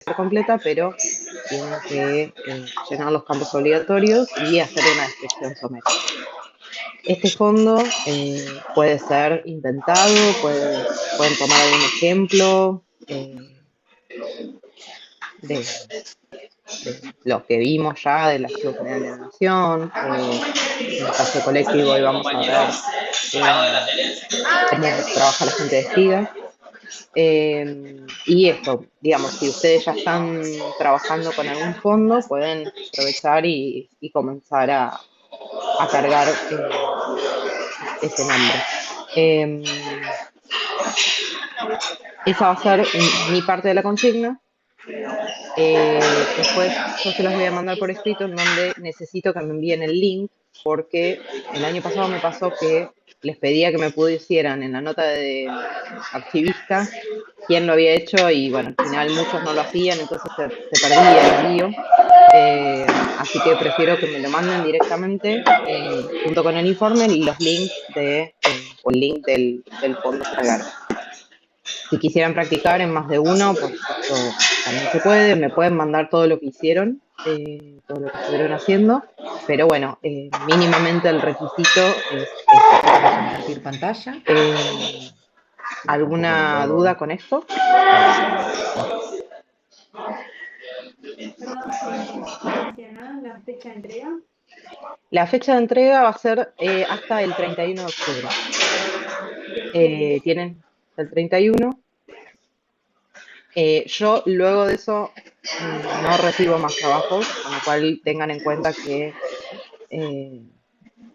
ser completa, pero tienen que llenar los campos obligatorios y hacer una descripción somera. Este fondo puede ser inventado, pueden tomar algún ejemplo de lo que vimos ya del Archivo General de la Nación. En el caso colectivo hoy vamos a ver cómo trabaja la gente de STIGA. Y esto, digamos, si ustedes ya están trabajando con algún fondo, pueden aprovechar y comenzar a cargar ese nombre. Esa va a ser mi parte de la consigna. Después yo se las voy a mandar por escrito, en donde necesito que me envíen el link, porque el año pasado me pasó que les pedía que me pusieran en la nota de archivista quién lo había hecho y bueno, al final muchos no lo hacían, entonces se perdía el lío. Así que prefiero que me lo manden directamente junto con el informe y los links o el link del fondo cargar. Si quisieran practicar en más de uno, pues esto también se puede, me pueden mandar todo lo que hicieron, todo lo que estuvieron haciendo, pero bueno, mínimamente el requisito es compartir pantalla. ¿Alguna duda con esto? ¿La fecha de entrega? La fecha de entrega va a ser hasta el 31 de octubre. Tienen el 31. Yo luego de eso no recibo más trabajos, con lo cual tengan en cuenta que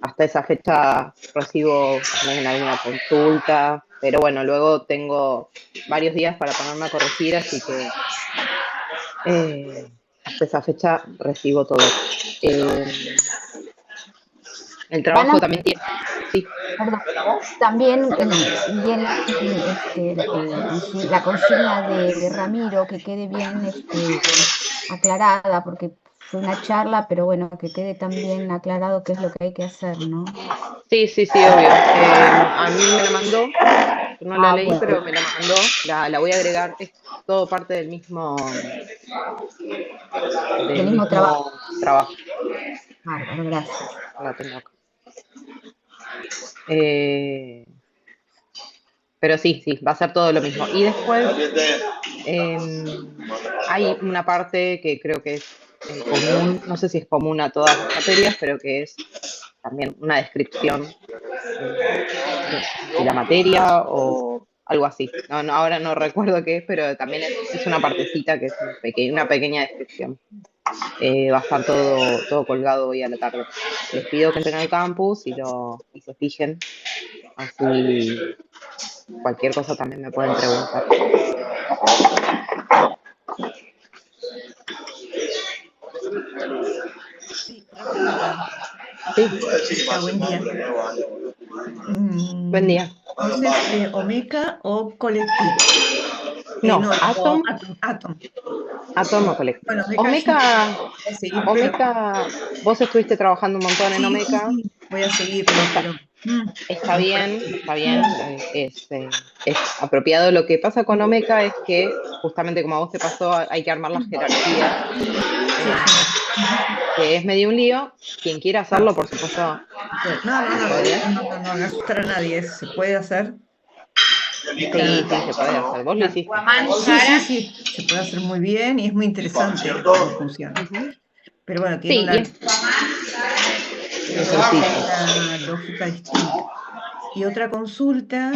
hasta esa fecha recibo también alguna consulta, pero bueno, luego tengo varios días para ponerme a corregir, así que hasta esa fecha recibo todo. El trabajo también tiene... Sí. Perdón, también bien la consigna de Ramiro, que quede bien aclarada, porque fue una charla, pero bueno, que quede también aclarado qué es lo que hay que hacer, ¿no? Sí, obvio. A mí me la mandó, yo no la leí, bueno. pero me la mandó, la voy a agregar, es todo parte del mismo trabajo. Bárbaro, gracias. La tengo acá. Pero sí, va a ser todo lo mismo. Y después hay una parte que creo que es común, no sé si es común a todas las materias, pero que es también una descripción de la materia o algo así. No, ahora no recuerdo qué es, pero también es una partecita que es una pequeña descripción. Va a estar todo colgado hoy a la tarde. Les pido que entren al campus y se fijen. Así cualquier cosa también me pueden preguntar. Sí, una pregunta. Sí. Buen día. Buen día. Entonces, ¿Omeca o colectivo? No, Atom. Atom o colectivo. Bueno, Omeca, vos estuviste trabajando un montón en Omeca. Sí, voy a seguir, pero... Está bien, es apropiado. Lo que pasa con Omeca es que, justamente como a vos te pasó, hay que armar las jerarquías, que es medio un lío. Quien quiera hacerlo, por supuesto. No asustar a nadie, ¿se puede hacer? Sí, se puede hacer. Vos lo hiciste. Sí, se puede hacer muy bien y es muy interesante cómo funciona. Pero bueno, tiene una lógica distinta. Y otra consulta,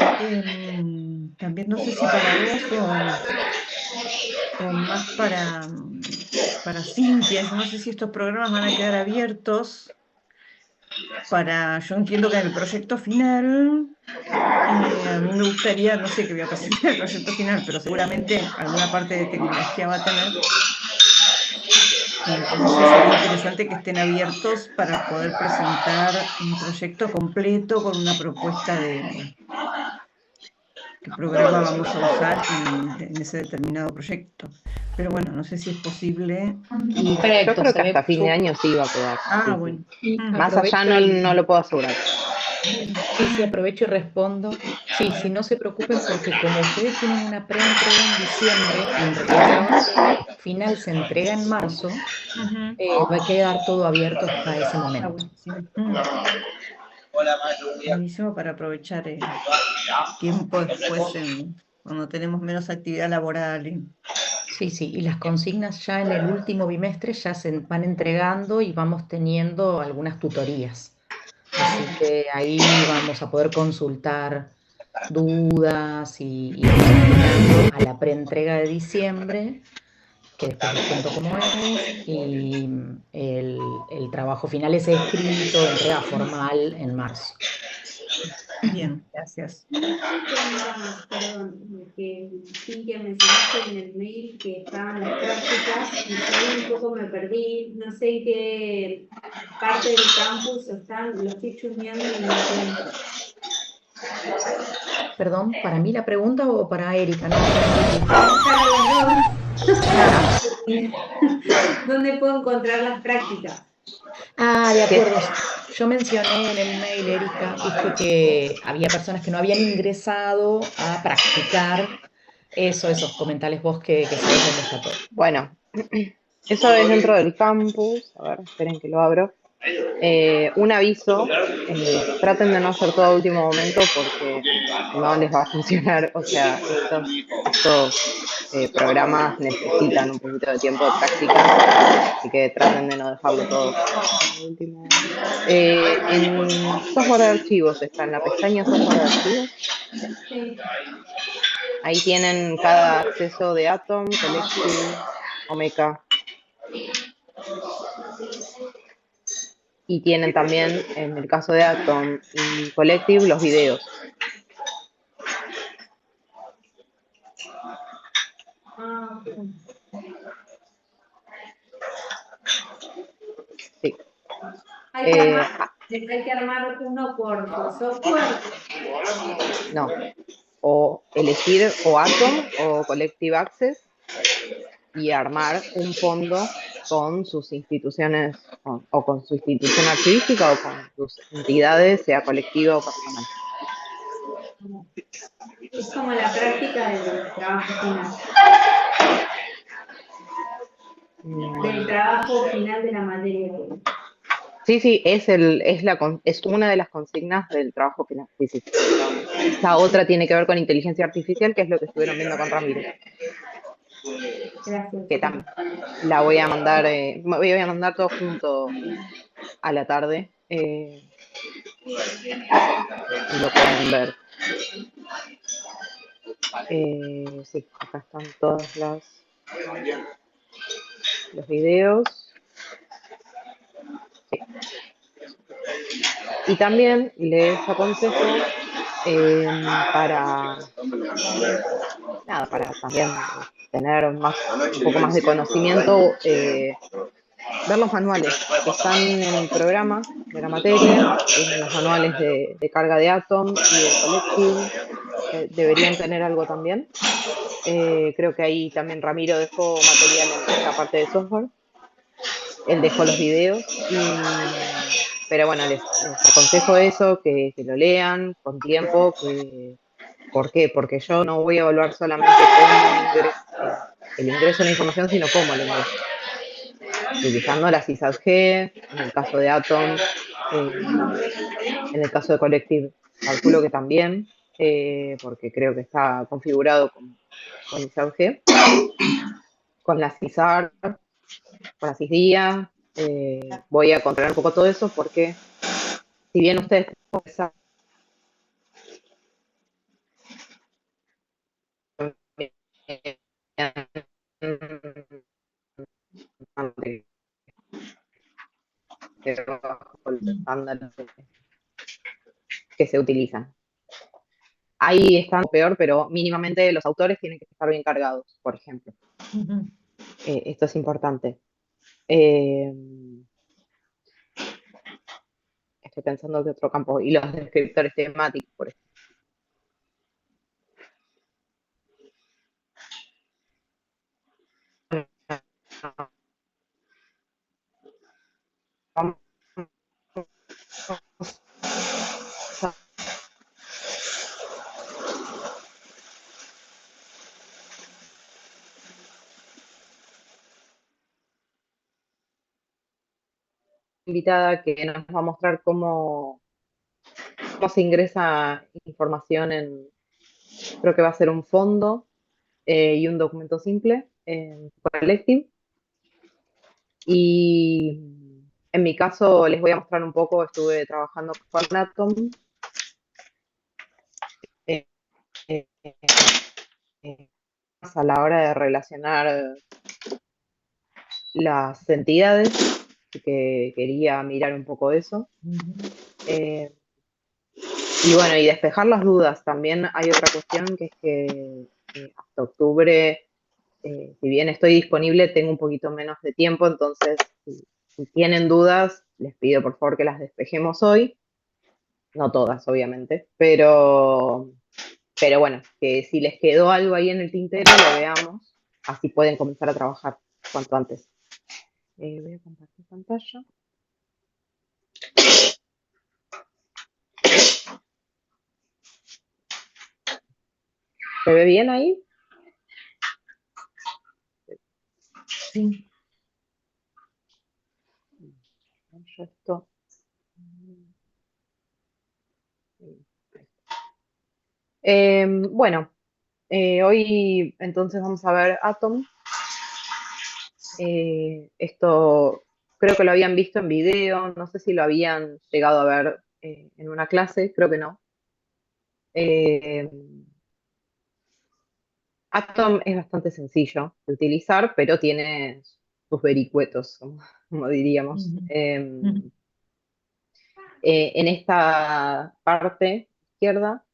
también no sé si para vos o más para Cintia, yo no sé si estos programas van a quedar abiertos yo entiendo que en el proyecto final, a mí me gustaría, no sé qué voy a presentar en el proyecto final, pero seguramente alguna parte de tecnología va a tener. Entonces sería interesante que estén abiertos para poder presentar un proyecto completo con una propuesta de qué programa vamos a usar en ese determinado proyecto. Pero bueno, no sé si es posible. Yo creo que hasta fin de año sí va a quedar. Bueno. Más allá no lo puedo asegurar. Sí, sí, aprovecho y respondo. Sí, sí, no se preocupen porque como ustedes tienen una preentrega en diciembre y en realidad el trabajo final se entrega en marzo, Ujú. va a quedar todo abierto hasta ese Está momento. buenísimo. Buenísimo para aprovechar tiempo después cuando tenemos menos actividad laboral. Sí, sí, y las consignas ya en el último bimestre ya se van entregando y vamos teniendo algunas tutorías. Así que ahí vamos a poder consultar dudas y vamos esperando a la preentrega de diciembre, que después les cuento cómo es, y el trabajo final es escrito, de entrega formal en marzo. Bien, gracias. Un tema más, perdón, que Cintia mencionaste en el mail que estaban las prácticas y yo ahí un poco me perdí, no sé en qué parte del campus están, lo estoy chusmeando y no encuentro. Perdón, ¿para mí la pregunta o para Erika? No entendí. Para las dos. Ah, ¿Dónde puedo encontrar las prácticas? de Que acuerdo. Yo mencioné en el mail, Erika, viste que había personas que no habían ingresado a practicar eso, comentales vos que sabés dónde está todo. bueno, eso es dentro del campus. A ver, esperen que lo abro. Un aviso, traten de no hacer todo a último momento porque no les va a funcionar. O sea, estos programas necesitan un poquito de tiempo de práctica, así que traten de no dejarlo todo a último. En software de archivos está en la pestaña software de archivos. Sí. Ahí tienen cada acceso de Atom, Collective, Omeka. Y tienen también, en el caso de Atom y Collective, los videos. Ah, Sí. hay que Eh, armar, hay que armar uno por software. no, o elegir o Atom o Collective Access y armar un fondo con sus instituciones o con su institución archivística o con sus entidades, sea colectiva o personal. Es como la práctica del trabajo final, del Mm, trabajo final de la materia. Sí, sí, es una de las consignas del trabajo final. Sí, sí. La otra tiene que ver con inteligencia artificial, que es lo que estuvieron viendo con Ramiro, Gracias, que chicos. también la voy a mandar todo junto a la tarde y lo pueden ver. Sí, acá están todos los videos. Sí. Y también les aconsejo para nada, para también tener un poco más de conocimiento, ver los manuales que están en el programa de la materia, tienen los manuales de carga de Atom y de Collective, deberían tener algo también. Creo que ahí también Ramiro dejó material en la parte de software, él dejó los videos, pero bueno, les aconsejo eso, que lo lean con tiempo, ¿por qué? Porque yo no voy a evaluar solamente el ingreso de la información, sino cómo lo ingreso. Utilizando la SysAdG, en el caso de Atom, en el caso de Collective, calculo que también, porque creo que está configurado con SysAdG, con la SysArt, con la SysDia, voy a controlar un poco todo eso porque si bien ustedes estándares que se utilizan. Ahí están peor, pero mínimamente los autores tienen que estar bien cargados, por ejemplo. Ujú. Esto es importante. Eh, Estoy pensando que otro campo, y los descriptores temáticos, por ejemplo. invitada que nos va a mostrar cómo se ingresa información en, creo que va a ser un fondo y un documento simple en Collective. Y en mi caso les voy a mostrar un poco, estuve trabajando con Atom eh, eh, eh, a la hora de relacionar las entidades, que quería mirar un poco eso. Eh, y bueno, y despejar las dudas. También hay otra cuestión que es que hasta octubre, si bien estoy disponible, tengo un poquito menos de tiempo, entonces si tienen dudas, les pido por favor que las despejemos hoy. No todas, obviamente, pero bueno, que si les quedó algo ahí en el tintero, lo veamos, así pueden comenzar a trabajar cuanto antes. Voy a compartir pantalla. ¿Se ve bien ahí? Sí. Yo esto. Bueno, hoy entonces vamos a ver Atom. Esto creo que lo habían visto en video, no sé si lo habían llegado a ver en una clase, creo que no. Eh, Atom es bastante sencillo de utilizar, pero tiene sus vericuetos, como diríamos. Ujú, ujú, En esta parte izquierda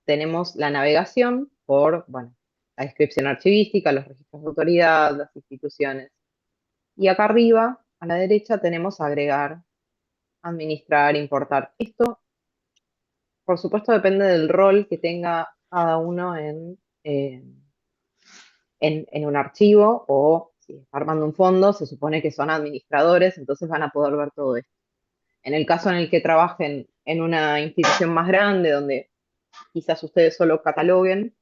tenemos la navegación por, bueno, la descripción archivística, los registros de autoridad, las instituciones. Y acá arriba, a la derecha, tenemos agregar, administrar, importar. Esto, por supuesto, depende del rol que tenga cada uno en un archivo, o si está armando un fondo, se supone que son administradores, entonces van a poder ver todo esto. En el caso en el que trabajen en una institución más grande, donde quizás ustedes solo cataloguen,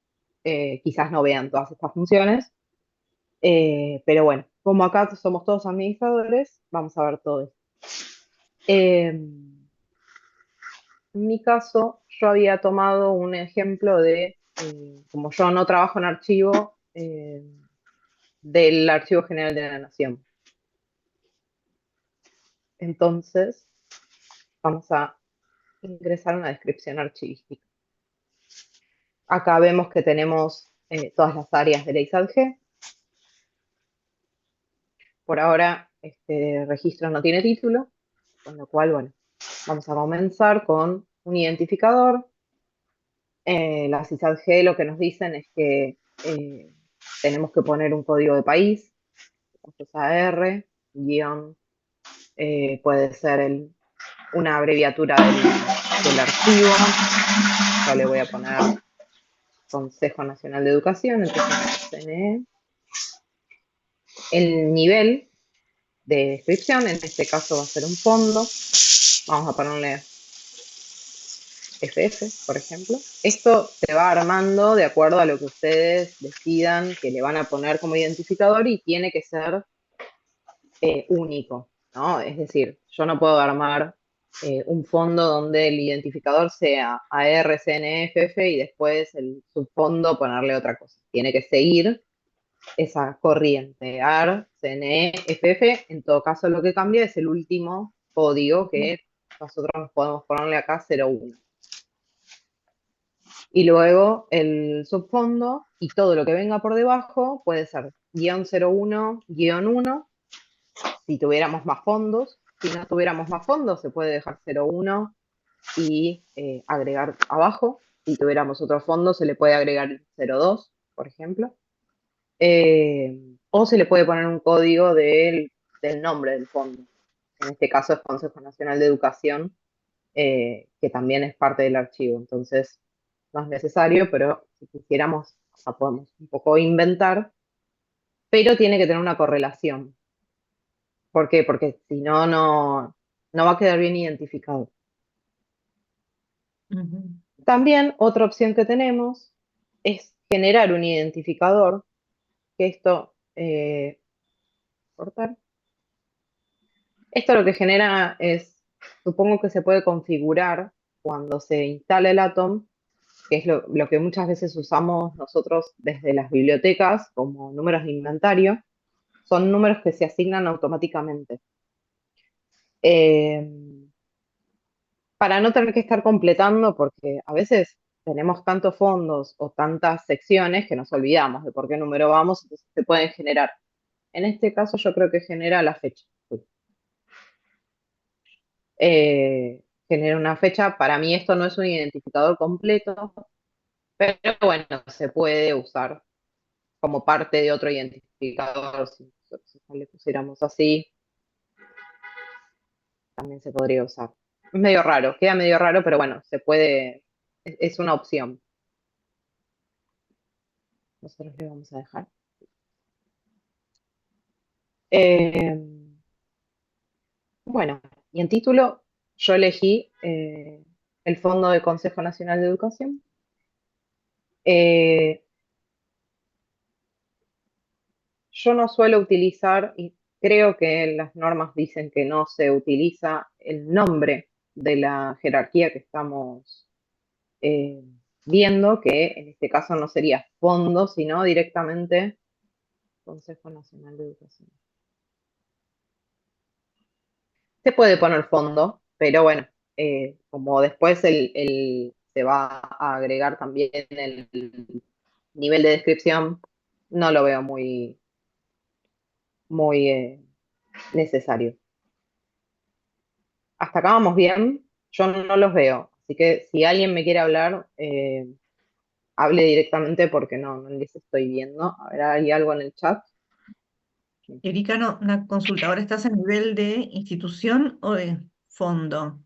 quizás no vean todas estas funciones, pero bueno, como acá somos todos administradores, vamos a ver todo esto. En mi caso, yo había tomado un ejemplo de, como yo no trabajo en archivo, del Archivo General de la Nación. Entonces, vamos a ingresar una descripción archivística. Acá vemos que tenemos todas las áreas de la ISADG. Por ahora, este registro no tiene título, con lo cual, bueno, vamos a comenzar con un identificador. La CISADG lo que nos dicen es que tenemos que poner un código de país, entonces AR, guión, puede ser una abreviatura del archivo. Yo le voy a poner Consejo Nacional de Educación, entonces CNE. El nivel de descripción, en este caso va a ser un fondo. Vamos a ponerle FF, por ejemplo. Esto se va armando de acuerdo a lo que ustedes decidan que le van a poner como identificador y tiene que ser único, ¿no? Es decir, yo no puedo armar un fondo donde el identificador sea ARCNFF y después el subfondo ponerle otra cosa. Tiene que seguir esa corriente, AR, CNE, FF. En todo caso, lo que cambia es el último código que nosotros nos podemos ponerle acá 01. Y luego el subfondo y todo lo que venga por debajo puede ser guión 01, guión 1, si tuviéramos más fondos. Si no tuviéramos más fondos, se puede dejar 01 y agregar abajo. Si tuviéramos otro fondo, se le puede agregar 02, por ejemplo. O se le puede poner un código del nombre del fondo. En este caso es Consejo Nacional de Educación, que también es parte del archivo. Entonces, no es necesario, pero si quisiéramos, podemos un poco inventar, pero tiene que tener una correlación. ¿Por qué? Porque si no, no va a quedar bien identificado. ujú. También otra opción que tenemos es generar un identificador, que esto, cortar, Esto lo que genera es, supongo que se puede configurar cuando se instala el Atom, que es lo que muchas veces usamos nosotros desde las bibliotecas como números de inventario, son números que se asignan automáticamente. Eh, para no tener que estar completando, porque a veces tenemos tantos fondos o tantas secciones que nos olvidamos de por qué número vamos, entonces se pueden generar. En este caso yo creo que genera la fecha. Genera una fecha. Para mí esto no es un identificador completo, pero bueno, se puede usar como parte de otro identificador. Si le pusiéramos así, también se podría usar. Es medio raro, queda medio raro, pero bueno, se puede, es una opción. Nosotros le vamos a dejar. Eh, bueno, y en título yo elegí el Fondo del Consejo Nacional de Educación. Eh, yo no suelo utilizar, y creo que las normas dicen que no se utiliza el nombre de la jerarquía que estamos eh, viendo, que en este caso no sería fondo, sino directamente Consejo Nacional de Educación. Se puede poner fondo, pero bueno, como después se va a agregar también el nivel de descripción, no lo veo muy necesario. Hasta acá vamos bien, yo no los veo, así que si alguien me quiere hablar, hable directamente porque no les estoy viendo. A ver, ¿hay algo en el chat? Erika, no, una consulta. ¿Ahora estás a nivel de institución o de fondo?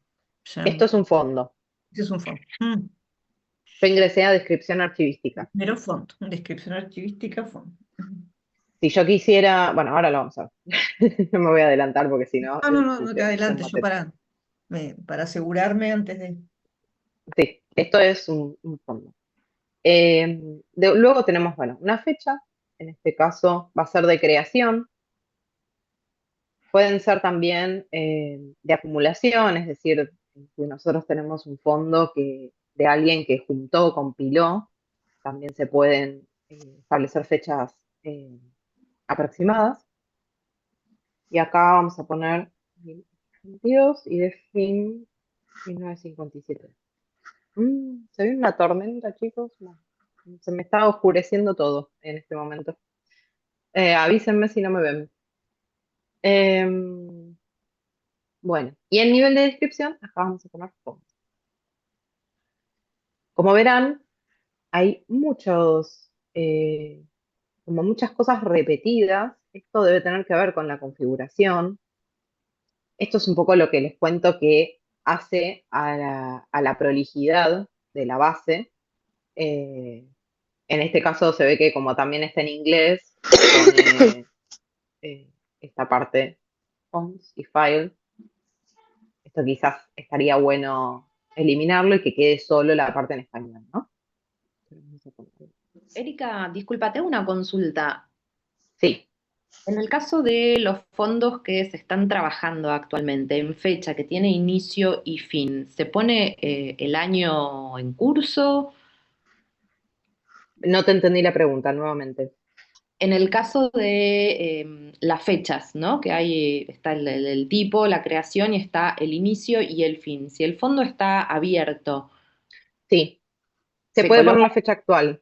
Ya, Esto es un fondo. ese es un fondo. Yo ingresé a descripción archivística. Primero fondo, descripción archivística, fondo. Si yo quisiera, bueno, ahora lo vamos a ver. No me voy a adelantar porque si no, No te es un adelante, yo mate. para asegurarme antes de... Sí, esto es un fondo. Luego tenemos, bueno, una fecha, en este caso va a ser de creación. Pueden ser también de acumulación, es decir, si nosotros tenemos un fondo de alguien que juntó, compiló, también se pueden establecer fechas aproximadas. Y acá vamos a poner 1922 y de fin 1957. ¿Se ve una tormenta, chicos? No. Se me está oscureciendo todo en este momento. Avísenme si no me ven. Em, bueno, y el nivel de descripción, acá vamos a poner fondos. Como verán, hay como muchas cosas repetidas. Esto debe tener que ver con la configuración. Esto es un poco lo que les cuento que hace a la prolijidad de la base. Eh, en este caso se ve que como también está en inglés, pone esta parte fonts y file. Esto quizás estaría bueno eliminarlo y que quede solo la parte en español, ¿no? Erika, disculpa, te hago una consulta. Sí, En el caso de los fondos que se están trabajando actualmente en fecha que tiene inicio y fin, ¿se pone el año en curso? no te entendí la pregunta nuevamente. En el caso de las fechas, ¿no? Que hay, está el tipo, la creación y está el inicio y el fin. Si el fondo está abierto, Sí, se se puede poner coloca la fecha actual.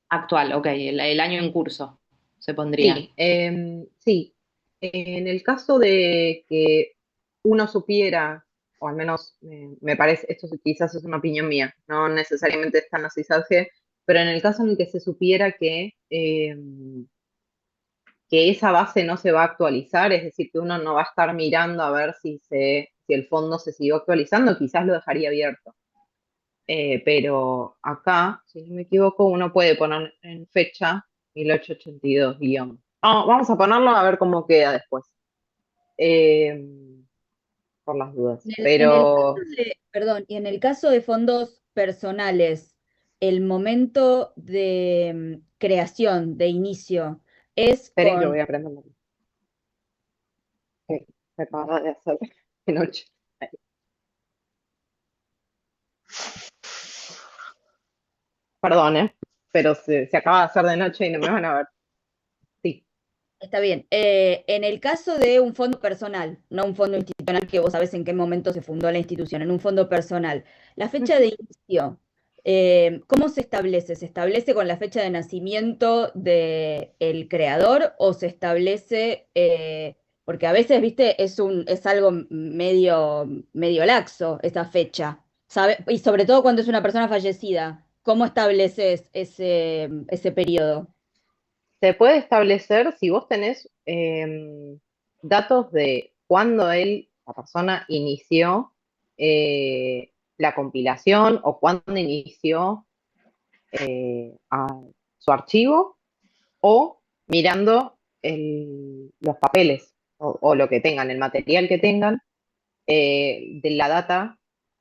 actual, ok, el año en curso se pondría. Sí, sí. En el caso de que uno supiera, o al menos me parece, esto quizás es una opinión mía, no necesariamente es tan así, ¿sabes? Pero en el caso en el que se supiera que esa base no se va a actualizar, es decir, que uno no va a estar mirando a ver si el fondo se siguió actualizando, quizás lo dejaría abierto. Pero acá, si no me equivoco, uno puede poner en fecha 1882 guión. Vamos a ponerlo a ver cómo queda después, eh, por las dudas. En el caso Pero, perdón, y en el caso de fondos personales, el momento de creación, de inicio, es esperen que voy con, a aprender. Ok. Se acaba de hacer de noche. Perdón, pero se acaba de hacer de noche y no me van a ver. Sí, Está bien. En el caso de un fondo personal, no un fondo institucional que vos sabés en qué momento se fundó la institución, en un fondo personal, la fecha de inicio, ¿cómo se establece? ¿Se establece con la fecha de nacimiento del creador o se establece, porque a veces, viste, es algo medio laxo esa fecha, ¿sabe? Y sobre todo cuando es una persona fallecida, ¿cómo estableces ese periodo? se puede establecer si vos tenés datos de cuándo la persona inició la compilación o cuándo inició su archivo o mirando los papeles o lo que tengan, el material que tengan de la data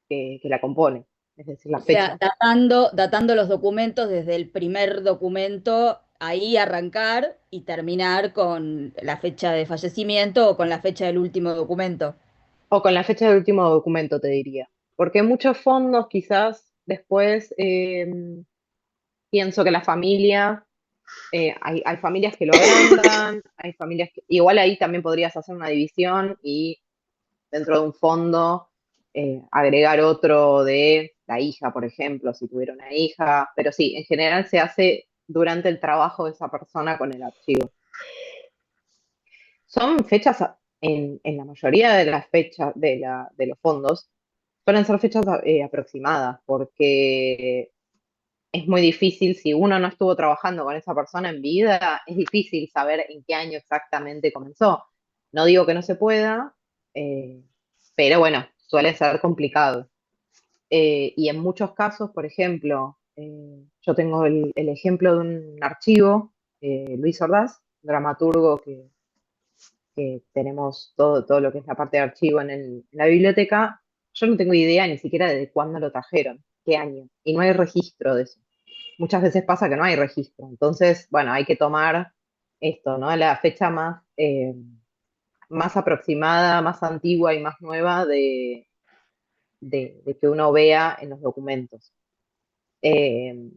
que la compone, es decir, la O sea, fecha. datando los documentos desde el primer documento, ahí arrancar y terminar con la fecha de fallecimiento o con la fecha del último documento. O con la fecha del último documento, te diría. Porque muchos fondos quizás después pienso que la familia, hay familias que lo agrandan, hay familias que, igual ahí también podrías hacer una división y dentro de un fondo agregar otro de la hija, por ejemplo, si tuviera una hija, pero sí, en general se hace durante el trabajo de esa persona con el archivo. Son fechas, en la mayoría de las fechas de los fondos, suelen ser fechas aproximadas, porque es muy difícil, si uno no estuvo trabajando con esa persona en vida, es difícil saber en qué año exactamente comenzó. No digo que no se pueda, eh, pero bueno, suele ser complicado. Y en muchos casos, por ejemplo, yo tengo el ejemplo de un archivo, Luis Ordaz, dramaturgo que tenemos todo lo que es la parte de archivo en la biblioteca. Yo no tengo idea ni siquiera de cuándo lo trajeron, qué año, y no hay registro de eso. Muchas veces pasa que no hay registro, entonces, bueno, hay que tomar esto, ¿no? La fecha más aproximada, más antigua y más nueva de que uno vea en los documentos. Eh,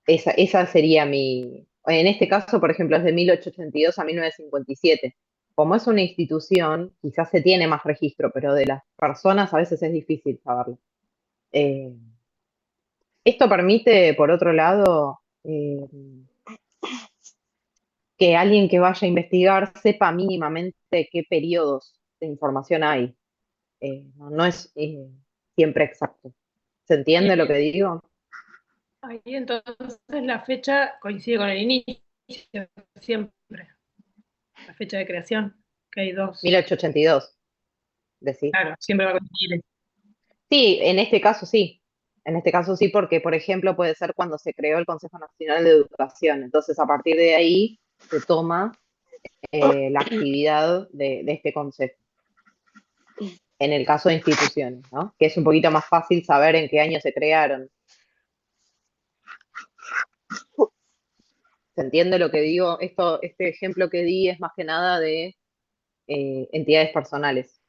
esa sería en este caso, por ejemplo, es de 1882 a 1957. Como es una institución, quizás se tiene más registro, pero de las personas a veces es difícil saberlo. Eh, Esto permite, por otro lado, que alguien que vaya a investigar sepa mínimamente qué periodos de información hay. No es siempre exacto. ¿Se entiende lo que digo? Ahí entonces la fecha coincide con el inicio, siempre. La fecha de creación, que hay dos. 1882, decís. Claro, siempre va a coincidir. Sí, en este caso sí. En este caso sí, porque, por ejemplo, puede ser cuando se creó el Consejo Nacional de Educación. Entonces, a partir de ahí se toma la actividad de este consejo. En el caso de instituciones, ¿no? Que es un poquito más fácil saber en qué año se crearon. ¿Se entiende lo que digo? Este ejemplo que di es más que nada de entidades personales.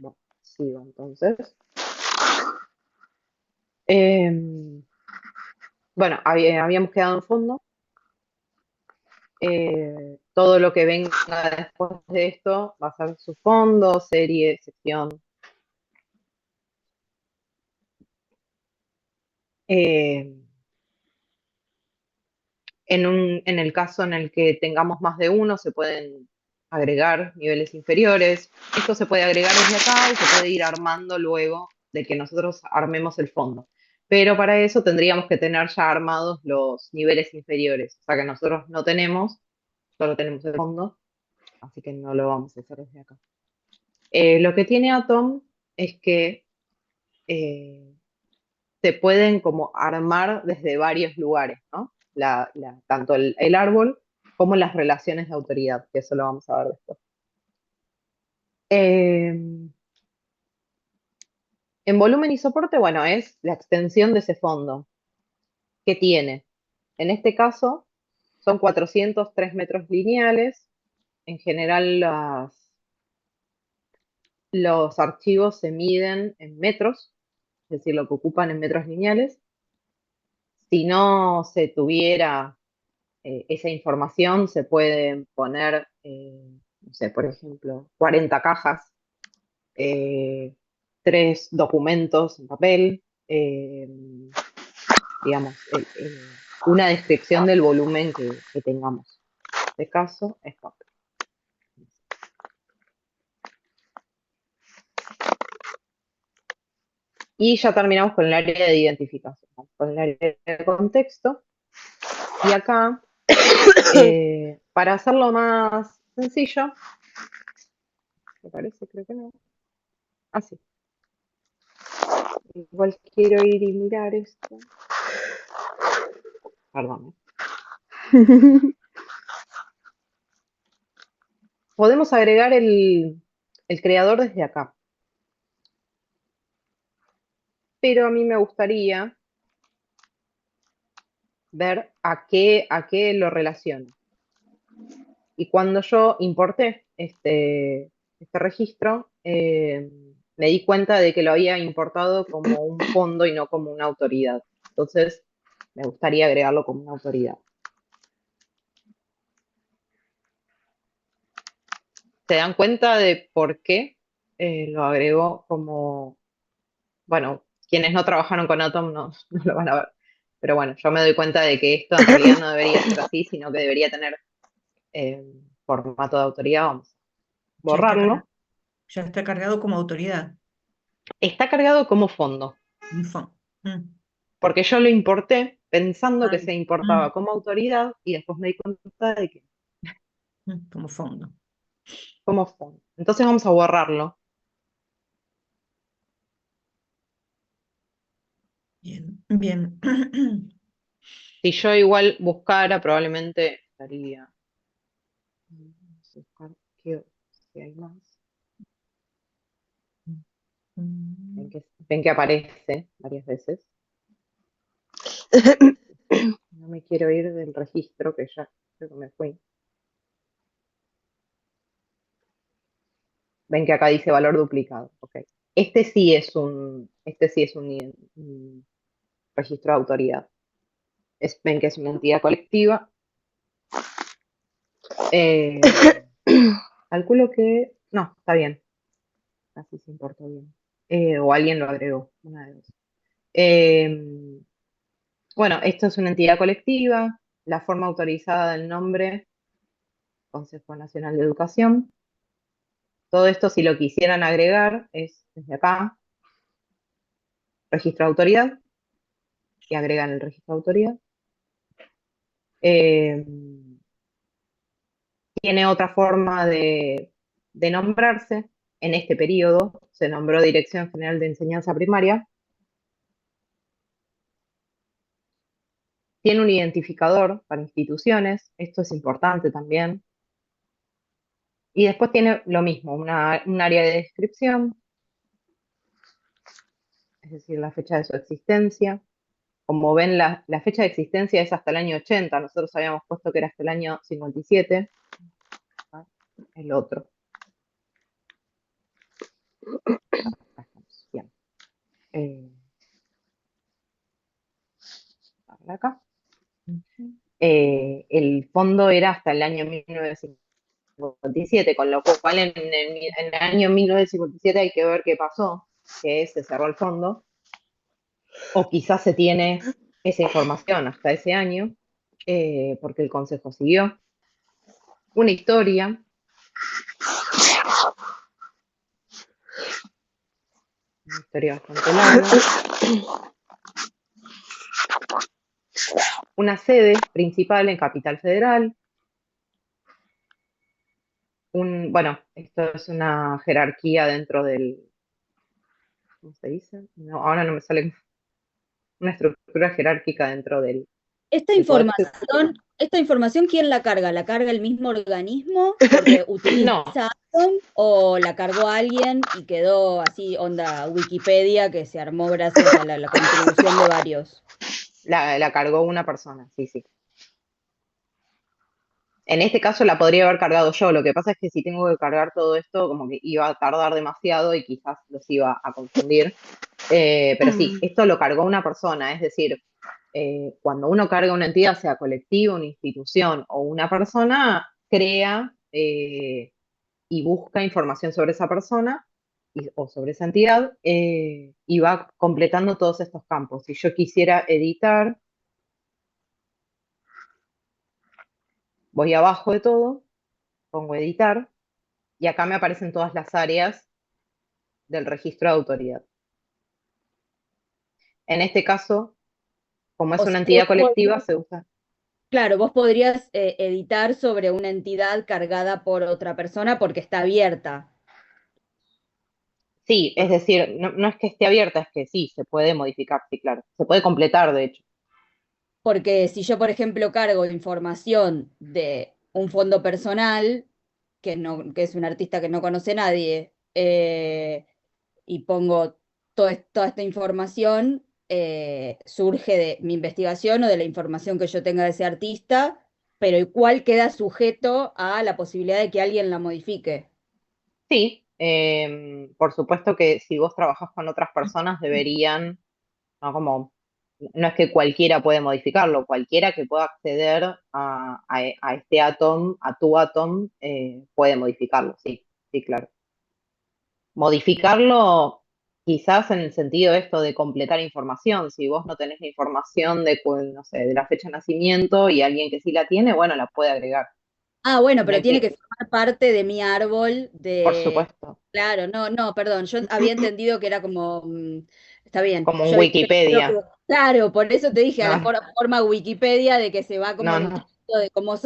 Bueno, sigo entonces. Bueno, habíamos quedado en fondo. Todo lo que venga después de esto va a ser su fondo, serie, sección. Eh, en el caso en el que tengamos más de uno, se pueden agregar niveles inferiores. Esto se puede agregar desde acá y se puede ir armando luego de que nosotros armemos el fondo. Pero para eso tendríamos que tener ya armados los niveles inferiores. O sea que nosotros no tenemos, solo tenemos el fondo, así que no lo vamos a hacer desde acá. Lo que tiene Atom es que eh, se pueden como armar desde varios lugares, ¿no? Tanto el árbol como las relaciones de autoridad, que eso lo vamos a ver después. En volumen y soporte, bueno, es la extensión de ese fondo. ¿Qué tiene? En este caso, son 403 metros lineales. En general los archivos se miden en metros, es decir, lo que ocupan en metros lineales. Si no se tuviera esa información, se pueden poner, no sé, por ejemplo, 40 cajas, 3 documentos en papel, digamos, una descripción del volumen que tengamos. En este caso es papel. Y ya terminamos con el área de identificación, con el área de contexto. Y acá, para hacerlo más sencillo, me parece, creo que no. Así. Igual quiero ir y mirar esto. Perdón. Podemos agregar el creador desde acá. Pero a mí me gustaría ver a qué lo relaciono. Y cuando yo importé este registro, me di cuenta de que lo había importado como un fondo y no como una autoridad. Entonces, me gustaría agregarlo como una autoridad. ¿Se dan cuenta de por qué lo agregó como... Bueno, quienes no trabajaron con Atom no lo van a ver. Pero bueno, yo me doy cuenta de que esto en realidad no debería ser así, sino que debería tener formato de autoridad. Vamos a borrarlo. Ya está cargado como autoridad. Está cargado como fondo, porque yo lo importé pensando que se importaba como autoridad y después me di cuenta de que como fondo. como fondo. Entonces vamos a borrarlo. Bien, bien. Si yo igual buscara, probablemente estaría... Vamos a buscar si hay más. Ven que aparece varias veces. No me quiero ir del registro, que ya creo que me fui. Ven que acá dice valor duplicado. Okay. Este sí es un registro de autoridad. Ven que es una entidad colectiva. Calculo que... No, está bien. Así se importó bien. O alguien lo agregó. Una de dos. Bueno, esto es una entidad colectiva. La forma autorizada del nombre, Consejo Nacional de Educación. Todo esto, si lo quisieran agregar, es desde acá, registro de autoridad, y agregan el registro de autoridad. Tiene otra forma de nombrarse. En este periodo se nombró Dirección General de Enseñanza Primaria. Tiene un identificador para instituciones, esto es importante también. Y después tiene lo mismo, un área de descripción, es decir, la fecha de su existencia. Como ven, la fecha de existencia es hasta el año 80, nosotros habíamos puesto que era hasta el año 57. El otro. Bien. Acá. El fondo era hasta el año 1957, con lo cual en el año 1957 hay que ver qué pasó, que se cerró el fondo, o quizás se tiene esa información hasta ese año, porque el consejo siguió. Una historia. Una historia bastante larga. Una sede principal en Capital Federal. Bueno, esto es una jerarquía dentro del... ¿Cómo se dice? No, ahora no me sale. Una estructura jerárquica dentro del... Esta información, ¿quién la carga? ¿La carga el mismo organismo porque utiliza Atom o la cargó alguien y quedó así, onda Wikipedia, que se armó gracias a la contribución de varios? La cargó una persona, sí. En este caso la podría haber cargado yo, lo que pasa es que si tengo que cargar todo esto, como que iba a tardar demasiado y quizás los iba a confundir. Pero sí, esto lo cargó una persona, es decir, cuando uno carga una entidad, sea colectiva, una institución o una persona, crea y busca información sobre esa persona o sobre esa entidad y va completando todos estos campos. Si yo quisiera editar, voy abajo de todo, pongo editar y acá me aparecen todas las áreas del registro de autoridad. En este caso, como es O sea, una vos entidad colectiva, se usa. claro, vos podrías editar sobre una entidad cargada por otra persona porque está abierta. Sí, es decir, no es que esté abierta, es que sí, se puede modificar, sí, claro. Se puede completar, de hecho. Porque si yo, por ejemplo, cargo información de un fondo personal, que es un artista que no conoce nadie, y pongo toda esta información, surge de mi investigación o de la información que yo tenga de ese artista, pero igual queda sujeto a la posibilidad de que alguien la modifique. Sí, por supuesto que si vos trabajás con otras personas deberían, no como, no es que cualquiera puede modificarlo, cualquiera que pueda acceder a este atom, a tu atom, puede modificarlo, sí, sí, claro. Modificarlo quizás en el sentido de esto de completar información. Si vos no tenés la información de, no sé, de la fecha de nacimiento y alguien que sí la tiene, bueno, la puede agregar. Ah, bueno, No pero hay tiene que, que formar parte de mi árbol por de... supuesto, Claro, no, perdón, yo había entendido que era como... está bien, como en yo había entendido que... Wikipedia. Claro, por eso te dije a la No, forma Wikipedia de que se va como no, no, nutriendo de como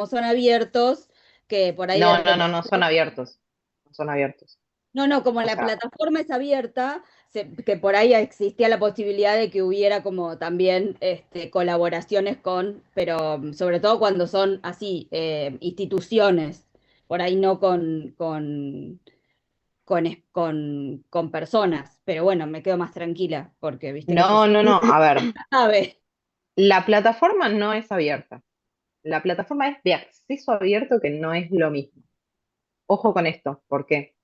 son abiertos, que por ahí de no, no, repente... no, no son abiertos. No son abiertos. No, como O la sea, plataforma es abierta, que por ahí existía la posibilidad de que hubiera como también colaboraciones con, pero sobre todo cuando son así, instituciones, por ahí no con personas, pero bueno, me quedo más tranquila porque viste que yo no, soy no, no. A ver, ave. la plataforma no es abierta. La plataforma es de acceso abierto, que no es lo mismo. Ojo con esto, ¿por qué?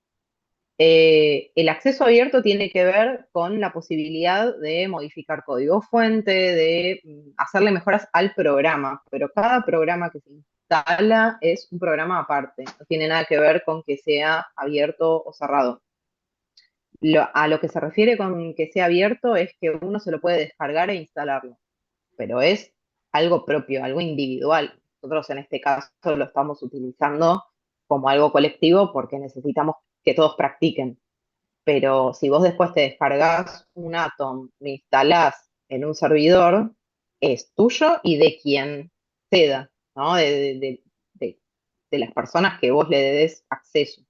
El acceso abierto tiene que ver con la posibilidad de modificar código fuente, de hacerle mejoras al programa, pero cada programa que se instala es un programa aparte, no tiene nada que ver con que sea abierto o cerrado. A lo que se refiere con que sea abierto es que uno se lo puede descargar e instalarlo, pero es algo propio, algo individual. Nosotros en este caso lo estamos utilizando como algo colectivo porque necesitamos que todos practiquen. Pero si vos después te descargas un Atom, lo instalás en un servidor, es tuyo y de quien ceda, ¿no? De- de las personas que vos le des acceso.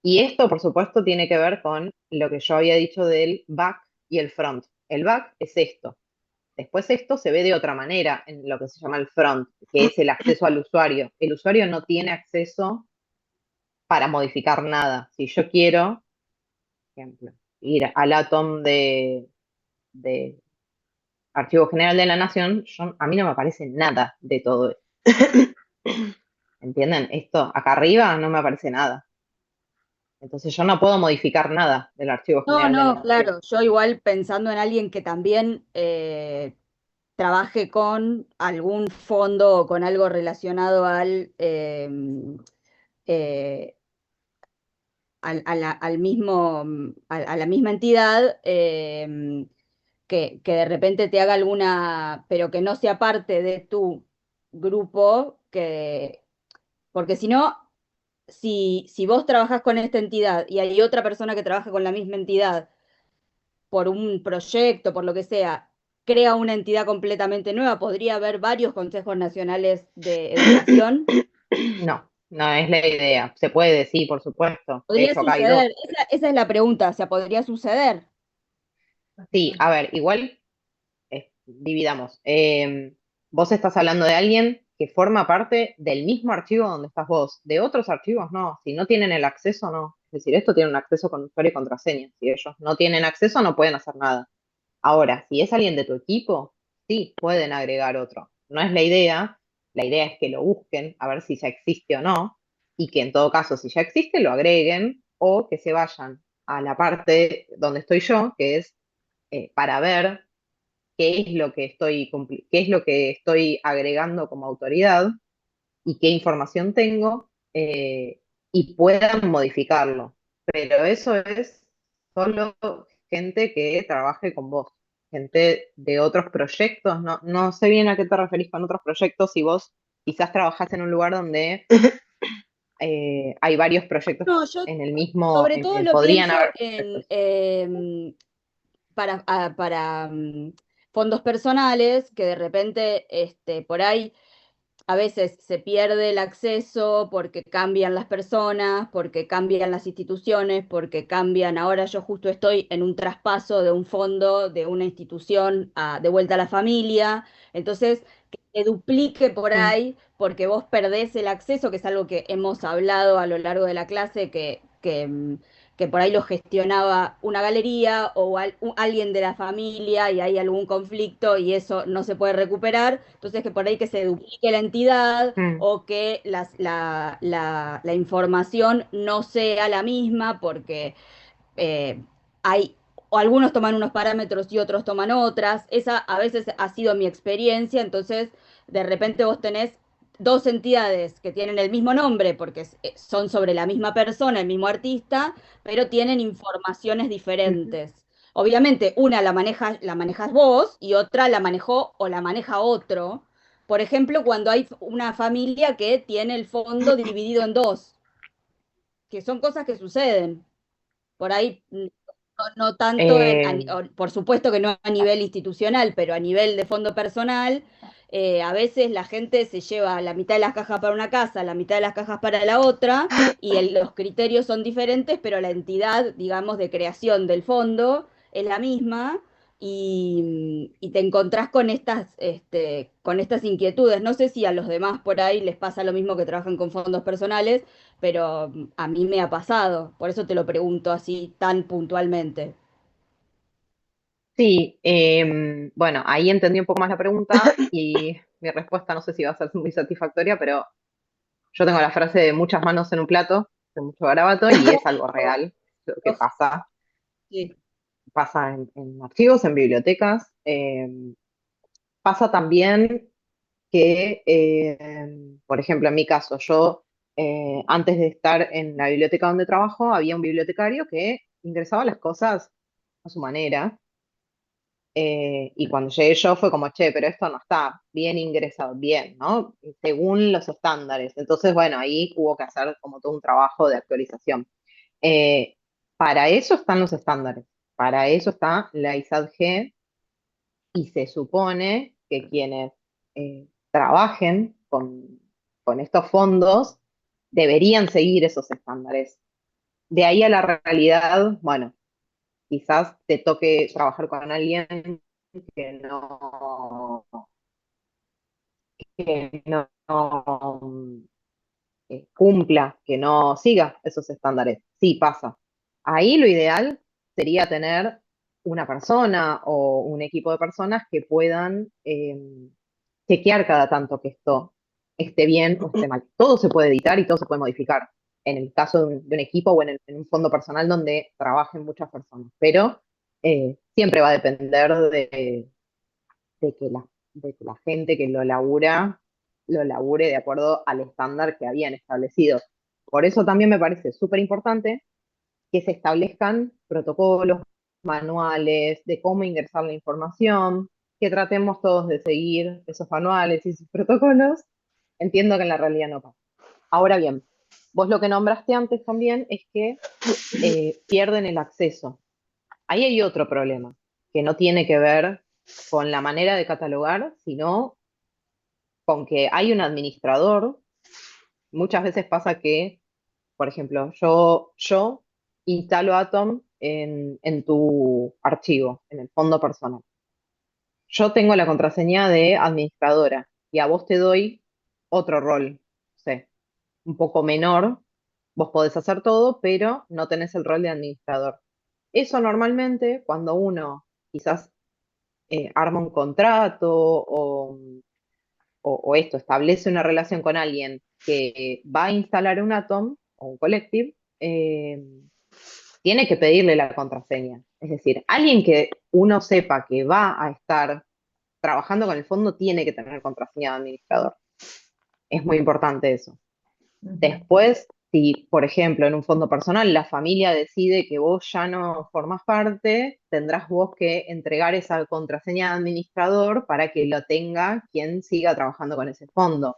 Y esto, por supuesto, tiene que ver con lo que yo había dicho del back y el front. El back es esto. Después esto se ve de otra manera en lo que se llama el front, que es el acceso al usuario. El usuario no tiene acceso para modificar nada. Si yo quiero, por ejemplo, ir al Atom de Archivo General de la Nación, a mí no me aparece nada de todo esto. ¿Entienden? Esto acá arriba no me aparece nada. Entonces yo no puedo modificar nada del Archivo No, General de la no, Nación. claro, yo igual pensando en alguien que también trabaje con algún fondo o con algo relacionado eh, al mismo, a la misma entidad, que de repente te haga alguna, pero que no sea parte de tu grupo, porque si no, si vos trabajás con esta entidad y hay otra persona que trabaja con la misma entidad por un proyecto, por lo que sea, crea una entidad completamente nueva, podría haber varios consejos nacionales de educación. No, no es la idea. Se puede, sí, por supuesto. De Podría hecho, acá hay dos. suceder, esa es la pregunta, o sea, podría suceder. Sí, a ver, igual dividamos. Vos estás hablando de alguien que forma parte del mismo archivo donde estás vos. De otros archivos, no. Si no tienen el acceso, no. Es decir, esto tiene un acceso con usuario y contraseña. Si ellos no tienen acceso, no pueden hacer nada. Ahora, si es alguien de tu equipo, sí, pueden agregar otro. No es la idea, la idea es que lo busquen a ver si ya existe o no, y que en todo caso, si ya existe, lo agreguen o que se vayan a la parte donde estoy yo, que es para ver qué es lo que qué es lo que estoy agregando como autoridad y qué información tengo, y puedan modificarlo. Pero eso es solo gente que trabaje con vos, gente de otros proyectos. No, no sé bien a qué te referís con otros proyectos, si vos quizás trabajás en un lugar donde hay varios proyectos No, yo en el mismo, sobre todo lo podrían pienso haber en proyectos. para fondos personales que de repente por ahí a veces se pierde el acceso porque cambian las personas, porque cambian las instituciones, porque cambian. Ahora yo justo estoy en un traspaso de un fondo, de una institución de vuelta a la familia. Entonces, que se duplique por Mm, ahí porque vos perdés el acceso, que es algo que hemos hablado a lo largo de la clase, que por ahí lo gestionaba una galería o alguien de la familia y hay algún conflicto y eso no se puede recuperar, entonces que por ahí que se duplique la entidad mm, o que la información no sea la misma porque eh, hay, o algunos toman unos parámetros y otros toman otras. Esa a veces ha sido mi experiencia, entonces de repente vos tenés dos entidades que tienen el mismo nombre porque son sobre la misma persona, el mismo artista, pero tienen informaciones ujú. diferentes. Obviamente, una la manejas vos y otra la manejó o la maneja otro. Por ejemplo, cuando hay una familia que tiene el fondo dividido en dos, que son cosas que suceden. Por ahí no tanto Eh, por supuesto que no a nivel institucional, pero a nivel de fondo personal, a veces la gente se lleva la mitad de las cajas para una casa, la mitad de las cajas para la otra, y los criterios son diferentes, pero la entidad, digamos, de creación del fondo es la misma. Y te encontrás con estas inquietudes. No sé si a los demás por ahí les pasa lo mismo que trabajan con fondos personales, pero a mí me ha pasado, por eso te lo pregunto así tan puntualmente. sí, bueno, ahí entendí un poco más la pregunta y mi respuesta no sé si va a ser muy satisfactoria, pero yo tengo la frase de muchas manos en un plato, de mucho garabato, y es algo real, lo que Uf, pasa, sí. pasa en archivos, en bibliotecas. Pasa también que, por ejemplo, en mi caso, yo antes de estar en la biblioteca donde trabajo, había un bibliotecario que ingresaba las cosas a su manera. Y cuando llegué yo fue como, che, pero esto no está bien ingresado, bien, ¿no? Según los estándares. Entonces, bueno, ahí hubo que hacer como todo un trabajo de actualización. Eh, para eso están los estándares, para eso está la ISAD-G, y se supone que quienes trabajen con estos fondos deberían seguir esos estándares. De ahí a la realidad, bueno, quizás te toque trabajar con alguien que no cumpla, que no siga esos estándares. Sí, pasa. Ahí lo ideal sería tener una persona o un equipo de personas que puedan chequear cada tanto que esto esté bien o esté mal. Todo se puede editar y todo se puede modificar en el caso de un equipo o en un fondo personal donde trabajen muchas personas, pero siempre va a depender de que de que la gente que lo labure de acuerdo al estándar que habían establecido. Por eso también me parece súper importante que se establezcan protocolos, manuales de cómo ingresar la información, que tratemos todos de seguir esos manuales y esos protocolos. Entiendo que en la realidad no pasa. Ahora bien, vos lo que nombraste antes también es que pierden el acceso. Ahí hay otro problema, que no tiene que ver con la manera de catalogar, sino con que hay un administrador. Muchas veces pasa que, por ejemplo, yo instalo Atom en tu archivo, en el fondo personal. Yo tengo la contraseña de administradora y a vos te doy otro rol, no sé, un poco menor. Vos podés hacer todo, pero no tenés el rol de administrador. Eso normalmente, cuando uno quizás arma un contrato o esto, establece una relación con alguien que va a instalar un Atom o un Collective, tiene que pedirle la contraseña. Es decir, alguien que uno sepa que va a estar trabajando con el fondo tiene que tener contraseña de administrador. Es muy importante eso. Después, si, por ejemplo, en un fondo personal la familia decide que vos ya no formás parte, tendrás vos que entregar esa contraseña de administrador para que lo tenga quien siga trabajando con ese fondo.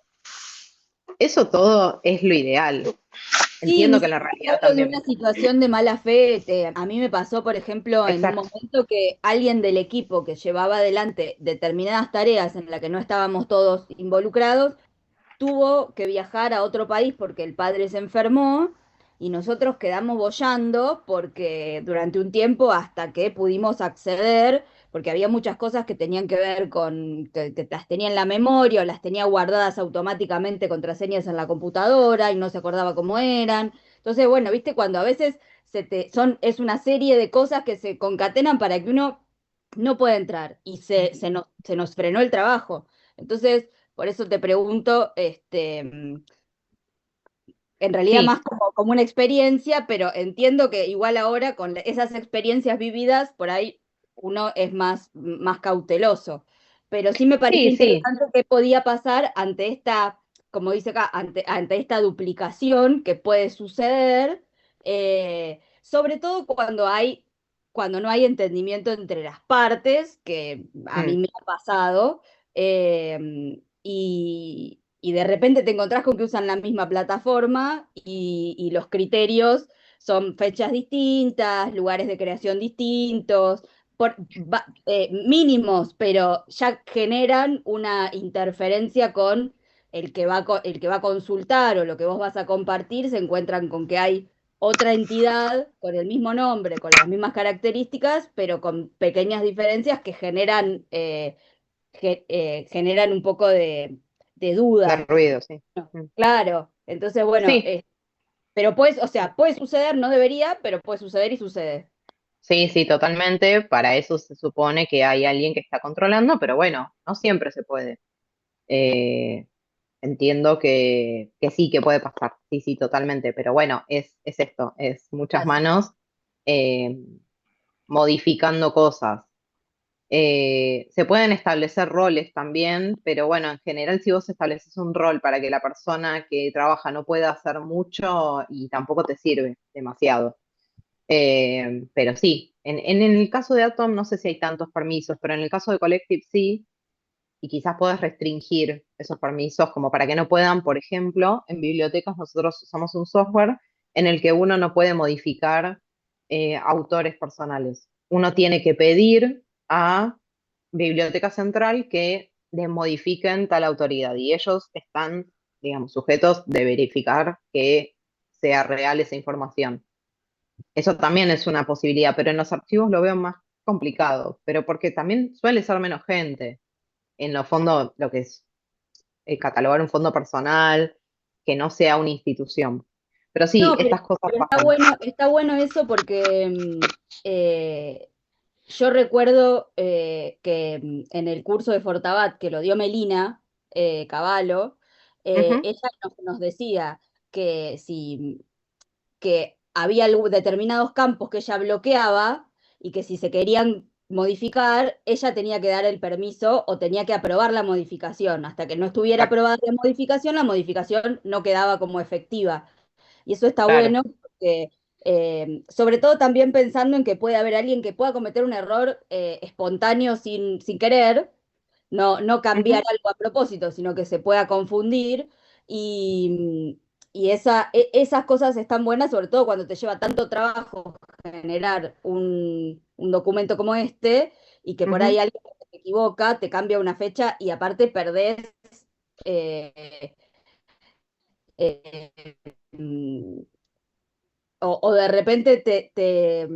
Eso todo es lo ideal. Sí, Entiendo ni que en la siquiera realidad hablo de también. una situación de mala fe. A mí me pasó, por ejemplo, en un Exacto. momento que alguien del equipo que llevaba adelante determinadas tareas en las que no estábamos todos involucrados, tuvo que viajar a otro país porque el padre se enfermó y nosotros quedamos boyando porque durante un tiempo hasta que pudimos acceder, porque había muchas cosas que tenían que ver con que las tenía en la memoria o las tenía guardadas automáticamente contraseñas en la computadora y no se acordaba cómo eran. Entonces, bueno, viste, cuando a veces es una serie de cosas que se concatenan para que uno no pueda entrar y se nos frenó el trabajo. Entonces, por eso te pregunto, en realidad más Sí, como una experiencia, pero entiendo que igual ahora con esas experiencias vividas, por ahí uno es más cauteloso. Pero sí me parecía sí, sí. interesante qué podía pasar ante esta, como dice acá, ante esta duplicación que puede suceder, sobre todo cuando no hay entendimiento entre las partes, que a mí Mm. me ha pasado. Y de repente te encontrás con que usan la misma plataforma y los criterios son fechas distintas, lugares de creación distintos, mínimos, pero ya generan una interferencia con el que va a consultar o lo que vos vas a compartir, se encuentran con que hay otra entidad con el mismo nombre, con las mismas características, pero con pequeñas diferencias que generan un poco de De duda. ruido, sí. Mm. Claro, entonces, bueno, Sí, pero o sea, puede suceder, no debería, pero puede suceder y sucede. sí, sí, totalmente. Para eso se supone que hay alguien que está controlando, pero bueno, no siempre se puede. Eh, entiendo que sí, que puede pasar. Sí, sí, totalmente. Pero bueno, es esto, es muchas Claro. manos eh, modificando cosas. Se pueden establecer roles también, pero bueno, en general si vos estableces un rol para que la persona que trabaja no pueda hacer mucho y tampoco te sirve demasiado. Pero sí, en el caso de Atom no sé si hay tantos permisos, pero en el caso de Collective sí, y quizás puedas restringir esos permisos como para que no puedan, por ejemplo, en bibliotecas nosotros usamos un software en el que uno no puede modificar autores personales. Uno tiene que pedir a Biblioteca Central que le modifiquen tal autoridad y ellos están, digamos, sujetos de verificar que sea real esa información. Eso también es una posibilidad, pero en los archivos lo veo más complicado, pero porque también suele ser menos gente. En los fondos, lo que es catalogar un fondo personal, que no sea una institución. Pero sí, No, estas cosas pero pasan. está bueno eso porque yo recuerdo que en el curso de Fortabat que lo dio Melina Cavallo, Ujú, ella nos decía que si que había determinados campos que ella bloqueaba y que si se querían modificar, ella tenía que dar el permiso o tenía que aprobar la modificación. Hasta que no estuviera claro, aprobada la modificación no quedaba como efectiva. Y eso está claro. bueno porque, sobre todo también pensando en que puede haber alguien que pueda cometer un error espontáneo sin querer, no cambiar Ujú. algo a propósito, sino que se pueda confundir y, esas cosas están buenas, sobre todo cuando te lleva tanto trabajo generar un documento como este y que por ahí Ujú. alguien que se equivoca, te cambia una fecha y aparte perdés eh, eh, mm, o de repente te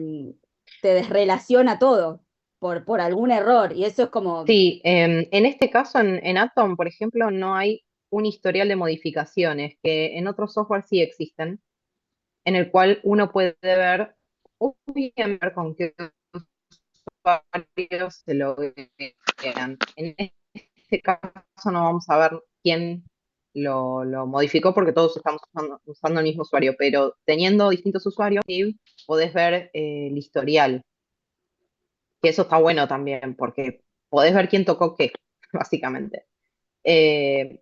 desrelaciona todo por algún error y eso es como, Sí, en este caso, en Atom, por ejemplo, no hay un historial de modificaciones, que en otros software sí existen, en el cual uno puede ver, o bien ver con qué usuarios se loguean. En este caso no vamos a ver quién lo modificó porque todos estamos usando el mismo usuario, pero teniendo distintos usuarios, sí, podés ver el historial, que eso está bueno también, porque podés ver quién tocó qué, básicamente.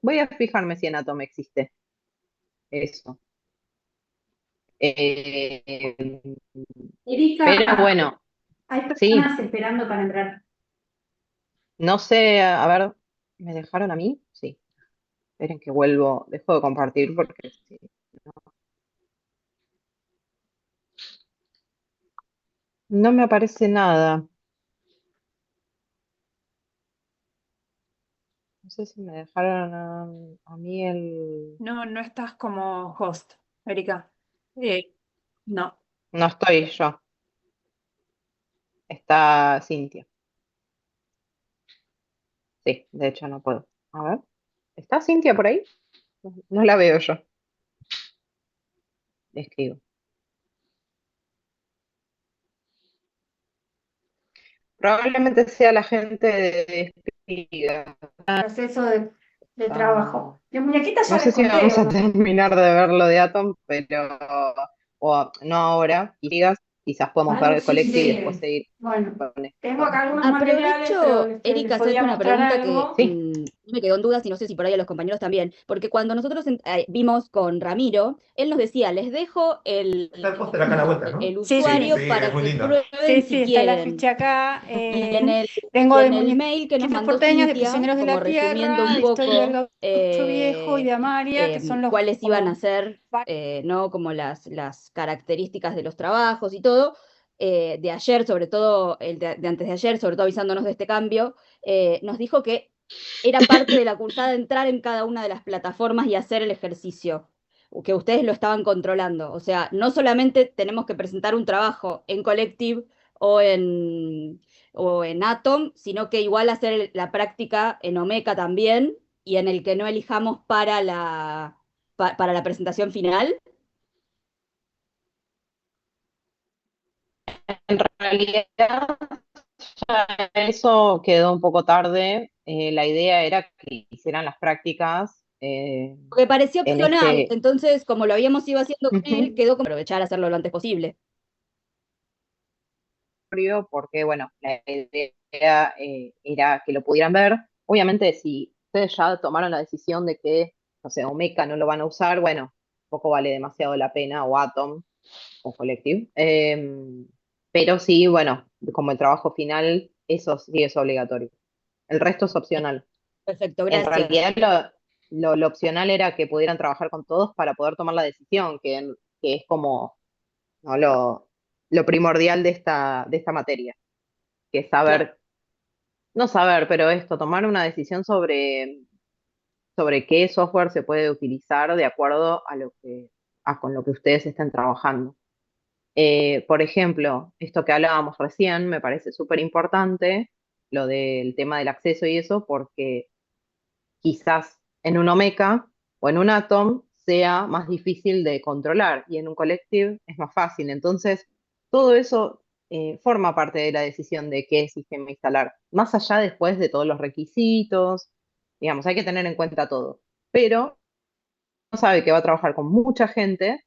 Voy a fijarme si en Atom existe eso. Eh, Erika, pero bueno, hay sí, personas esperando para entrar. no sé, a ver, ¿me dejaron a mí? Sí, esperen que vuelvo, dejo de compartir porque sí, no me aparece nada. No sé si me dejaron a mí el... No, no estás como host, Erika. No. No estoy yo, está Cintia. Sí, de hecho no puedo. A ver, ¿está Cintia por ahí? No, no la veo yo. Le escribo. Probablemente sea la gente de Espiga. Proceso de Ah, trabajo. De muñequita ya no sé les si conté, vamos ¿o a no? terminar de ver lo de Atom, pero no ahora. Quizás podemos ver el Sí, Collective y después sí. seguir Bueno, con tengo esto. acá algunos materiales, pero Aprovecho, Erika, les podía hacerte una mostrar pregunta que algo. Sí, me quedó en dudas y no sé si por ahí a los compañeros también, porque cuando nosotros vimos con Ramiro, él nos decía, les dejo Está el póster acá a la vuelta, ¿no? el Sí, sí. usuario Sí, para es muy que lindo. Sí, prueben sí, si está la quieren. ficha acá. Y en el, Tengo y de en el mail que nos muñequitas mandó porteñas, de Cintia, prisioneros de como la resumiendo tierra, un de historia del poco gaucho viejo y de Amaria, que son los cuáles iban a como ser, ¿no? Como las características de los trabajos y todo, de ayer, sobre todo, el de antes de ayer, sobre todo avisándonos de este cambio, nos dijo que era parte de la cursada entrar en cada una de las plataformas y hacer el ejercicio, que ustedes lo estaban controlando. O sea, no solamente tenemos que presentar un trabajo en Collective o en, o en Atom, sino que igual hacer la práctica en Omeka también y en el que no elijamos para la presentación final. en realidad ya eso quedó un poco tarde. La idea era que hicieran las prácticas Porque parecía en opcional, este... entonces como lo habíamos ido haciendo con él, Ujú. quedó como aprovechar a hacerlo lo antes posible. Porque, bueno, la idea era que lo pudieran ver. Obviamente, si ustedes ya tomaron la decisión de que, no sé, Omeka no lo van a usar, bueno, poco vale demasiado la pena, o Atom, o Collective. Pero sí, bueno, como el trabajo final, eso sí es obligatorio. El resto es opcional. Perfecto, En gracias. realidad, lo opcional era que pudieran trabajar con todos para poder tomar la decisión, que es como, ¿no? Lo primordial de esta materia, que es Claro. saber, no saber, pero esto, tomar una decisión sobre qué software se puede utilizar de acuerdo a con lo que ustedes estén trabajando. Por ejemplo, esto que hablábamos recién me parece súper importante, lo del tema del acceso y eso, porque quizás en un Omeka o en un Atom sea más difícil de controlar y en un Collective es más fácil. Entonces, todo eso forma parte de la decisión de qué sistema instalar, más allá después de todos los requisitos, digamos, hay que tener en cuenta todo. Pero uno sabe que va a trabajar con mucha gente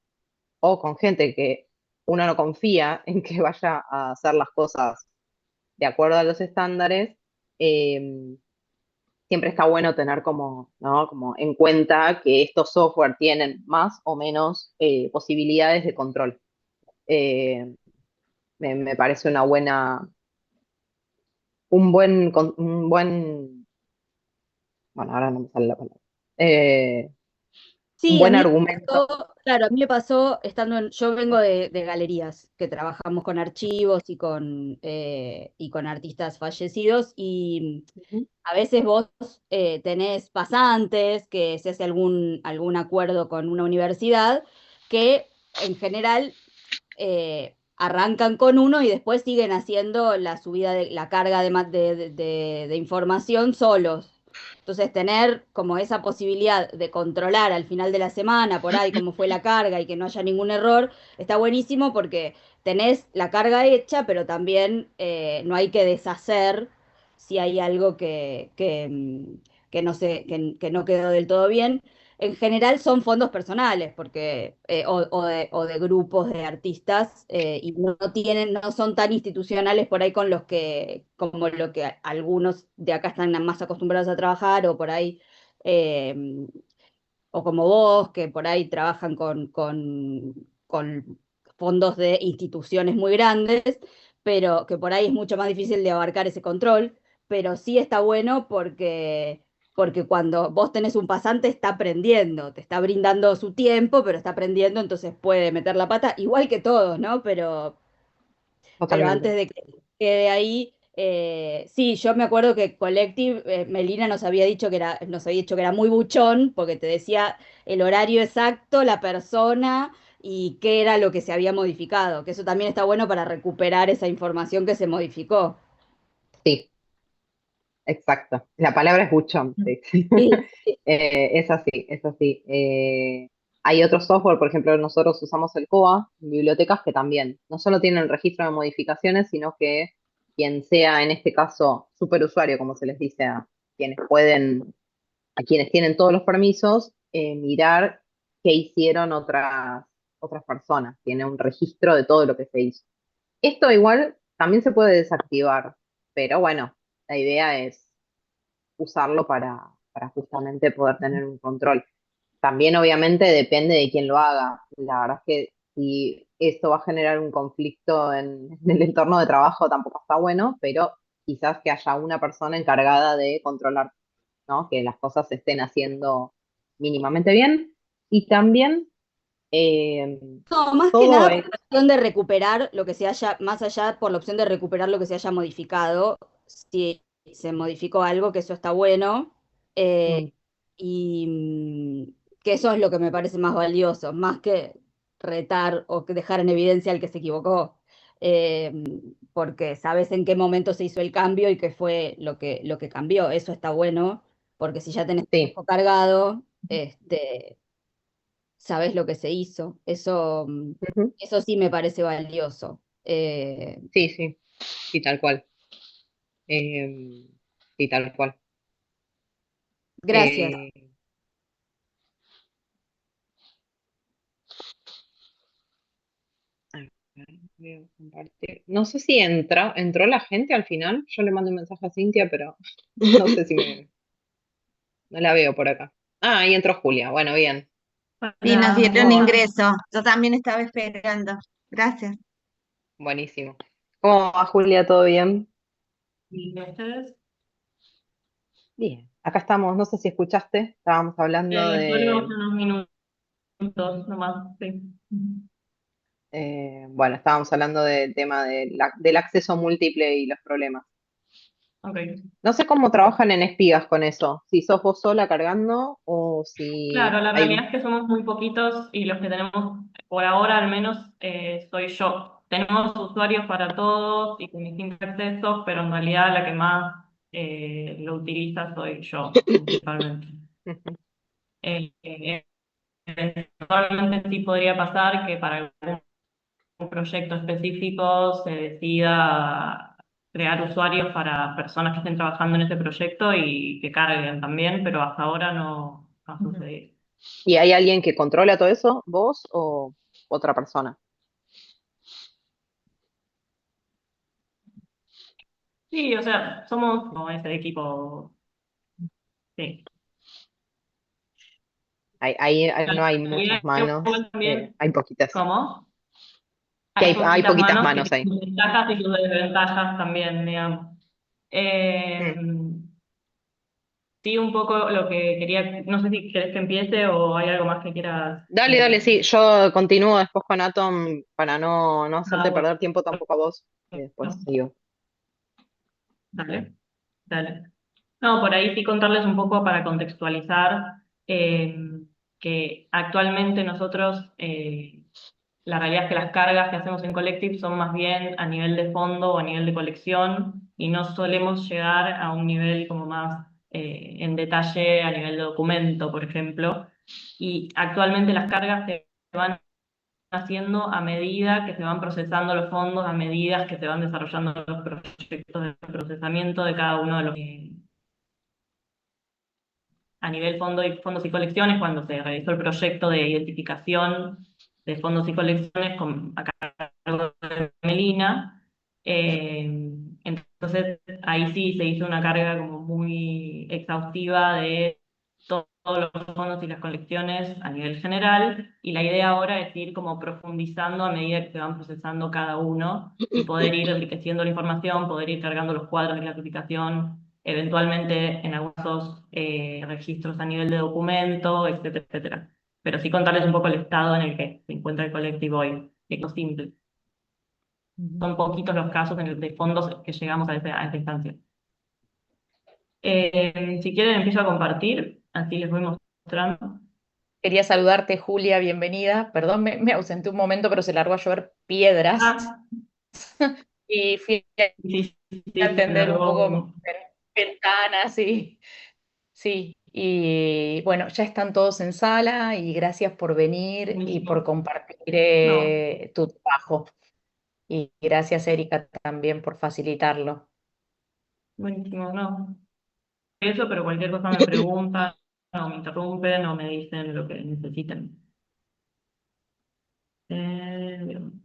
o con gente que uno no confía en que vaya a hacer las cosas de acuerdo a los estándares. eh, Siempre está bueno tener como, ¿no? Como en cuenta que estos software tienen más o menos posibilidades de control. Eh, me parece un buen, bueno, ahora no me sale la palabra. Un Sí, a buen mí me argumento. pasó, claro, a mí me pasó estando yo vengo de galerías, que trabajamos con archivos y con artistas fallecidos, y Ujú. a veces vos tenés pasantes, que se hace algún acuerdo con una universidad, que en general arrancan con uno y después siguen haciendo la subida de la carga de información solos. Entonces, tener como esa posibilidad de controlar al final de la semana por ahí cómo fue la carga y que no haya ningún error, está buenísimo porque tenés la carga hecha, pero también no hay que deshacer si hay algo que no quedó del todo bien. En general son fondos personales, porque, o de grupos de artistas, y no son tan institucionales por ahí como lo que algunos de acá están más acostumbrados a trabajar, o por ahí, eh, o como vos, que por ahí trabajan con fondos de instituciones muy grandes, pero que por ahí es mucho más difícil de abarcar ese control, pero sí está bueno porque cuando vos tenés un pasante está aprendiendo, te está brindando su tiempo, pero está aprendiendo, entonces puede meter la pata, igual que todos, ¿no? Pero antes Totalmente. de que quede ahí, sí, yo me acuerdo que Collective, Melina nos había dicho que era muy buchón, porque te decía el horario exacto, la persona y qué era lo que se había modificado, que eso también está bueno para recuperar esa información que se modificó. Sí, exacto. La palabra es buchón. Sí. Sí, sí. Es así, es así. Hay otro software, por ejemplo, nosotros usamos el COA, bibliotecas que también no solo tienen el registro de modificaciones, sino que quien sea, en este caso, superusuario, como se les dice quienes pueden, a quienes tienen todos los permisos, mirar qué hicieron otras personas. Tiene un registro de todo lo que se hizo. Esto igual también se puede desactivar, pero bueno, la idea es usarlo para justamente poder tener un control. También obviamente depende de quién lo haga. La verdad es que si esto va a generar un conflicto en el entorno de trabajo tampoco está bueno, pero quizás que haya una persona encargada de controlar, ¿no? Que las cosas se estén haciendo mínimamente bien. Y también eh, No, más que todo nada por es... la opción de recuperar lo que se haya, más allá por la opción de recuperar lo que se haya modificado, si se modificó algo, que eso está bueno, mm, y que eso es lo que me parece más valioso, más que retar o que dejar en evidencia al que se equivocó, eh, porque sabes en qué momento se hizo el cambio y qué fue lo que cambió, eso está bueno, porque si ya tenés sí, tiempo cargado, sabes lo que se hizo. ujú, Eso sí me parece valioso. sí, sí, sí, tal cual. Eh, sí, tal cual. Gracias. Eh, a ver, voy a compartir. No sé si entró la gente al final. Yo le mando un mensaje a Cintia, pero no sé si no la veo por acá. Ah, ahí entró Julia. Bueno, bien. Sí, nos Hola, dieron ¿cómo va? ingreso. Yo también estaba esperando. Gracias. Buenísimo. ¿Cómo va, Julia? ¿Todo bien? ¿Y ustedes? Bien. Acá estamos. No sé si escuchaste. Estábamos hablando Volvemos de, en unos minutos nomás, sí. bueno, estábamos hablando del tema del acceso múltiple y los problemas. Ok. No sé cómo trabajan en espigas con eso. Si sos vos sola cargando o si Claro, la realidad hay... es que somos muy poquitos y los que tenemos, por ahora al menos, soy yo. Tenemos usuarios para todos y con distintos accesos, pero en realidad la que más lo utiliza soy yo, principalmente. Eh, eh, Eventualmente sí podría pasar que para algún proyecto específico se decida crear usuarios para personas que estén trabajando en ese proyecto y que carguen también, pero hasta ahora no ha sucedido. ¿Y hay alguien que controla todo eso? ¿Vos o otra persona? Sí, o sea, somos como ese equipo, sí. No La hay realidad muchas es que manos, igual también, hay poquitas. ¿cómo? Que Hay hay poquitas poquitas manos que manos tienen ahí. sus ventajas y sus desventajas también, digamos. Eh, Mm. sí, un poco lo que quería, no sé si querés que empiece o hay algo más que quieras. Dale, dale, sí. Yo continúo después con Atom para no hacerte Bueno, perder tiempo tampoco a vos. Y después sigo. dale, dale. No, por ahí sí contarles un poco para contextualizar eh, que actualmente nosotros, la realidad es que las cargas que hacemos en Collective son más bien a nivel de fondo o a nivel de colección y no solemos llegar a un nivel como más en detalle a nivel de documento, por ejemplo. Y actualmente las cargas se van haciendo a medida que se van procesando los fondos, a medida que se van desarrollando los proyectos de procesamiento de cada uno de los a nivel fondos y colecciones, cuando se realizó el proyecto de identificación de fondos y colecciones a cargo de Melina. Entonces ahí sí se hizo una carga como muy exhaustiva de todos los fondos y las colecciones a nivel general, y la idea ahora es ir como profundizando a medida que se van procesando cada uno y poder ir enriqueciendo la información, poder ir cargando los cuadros de clasificación, eventualmente en algunos registros a nivel de documento, etcétera, etcétera. Pero sí contarles un poco el estado en el que se encuentra el colectivo hoy, que es simple. Son poquitos los casos de fondos que llegamos a esa instancia. Si quieren empiezo a compartir, así les voy mostrando. Quería saludarte, Julia, bienvenida. Perdón, me ausenté un momento, pero se largó a llover piedras y fui Sí, a atender un poco sí. ventanas y sí. Y bueno, ya están todos en sala y gracias por venir y Buenísimo. por compartir No. tu trabajo. Y gracias, Erika, también por facilitarlo. Buenísimo, no. Eso, pero cualquier cosa me preguntan, o me interrumpen, o me dicen lo que necesiten. Bien.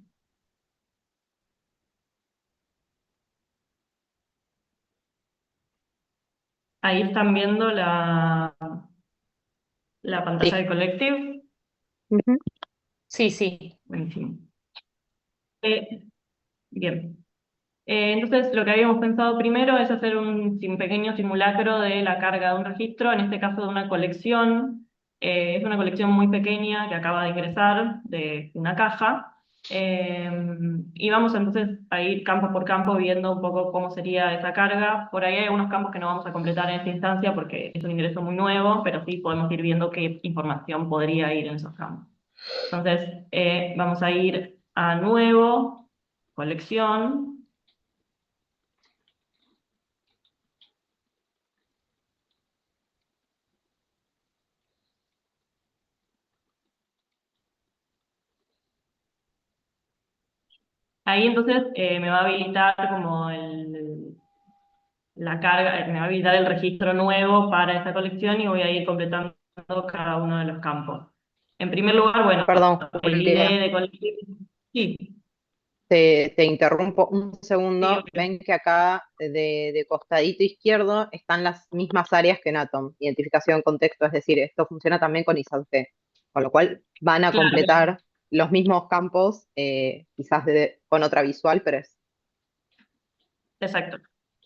Ahí están viendo la pantalla Sí. de Collective. Sí, sí. Buenísimo. Bien. Entonces, lo que habíamos pensado primero es hacer un pequeño simulacro de la carga de un registro, en este caso de una colección. Es una colección muy pequeña que acaba de ingresar de una caja. Y vamos entonces a ir campo por campo viendo un poco cómo sería esa carga. Por ahí hay algunos campos que no vamos a completar en esta instancia porque es un ingreso muy nuevo, pero sí podemos ir viendo qué información podría ir en esos campos. Entonces, vamos a ir a nuevo, colección. Ahí entonces me va a habilitar como la carga, me va a habilitar el registro nuevo para esa colección y voy a ir completando cada uno de los campos. En primer lugar, bueno, Perdón, el Julia, ID de colección. Sí, te interrumpo un sí, segundo. Ven que acá de costadito izquierdo están las mismas áreas que en Atom, identificación, contexto, es decir, esto funciona también con ISAT, con lo cual van a claro. completar los mismos campos, quizás con otra visual, pero es Exacto.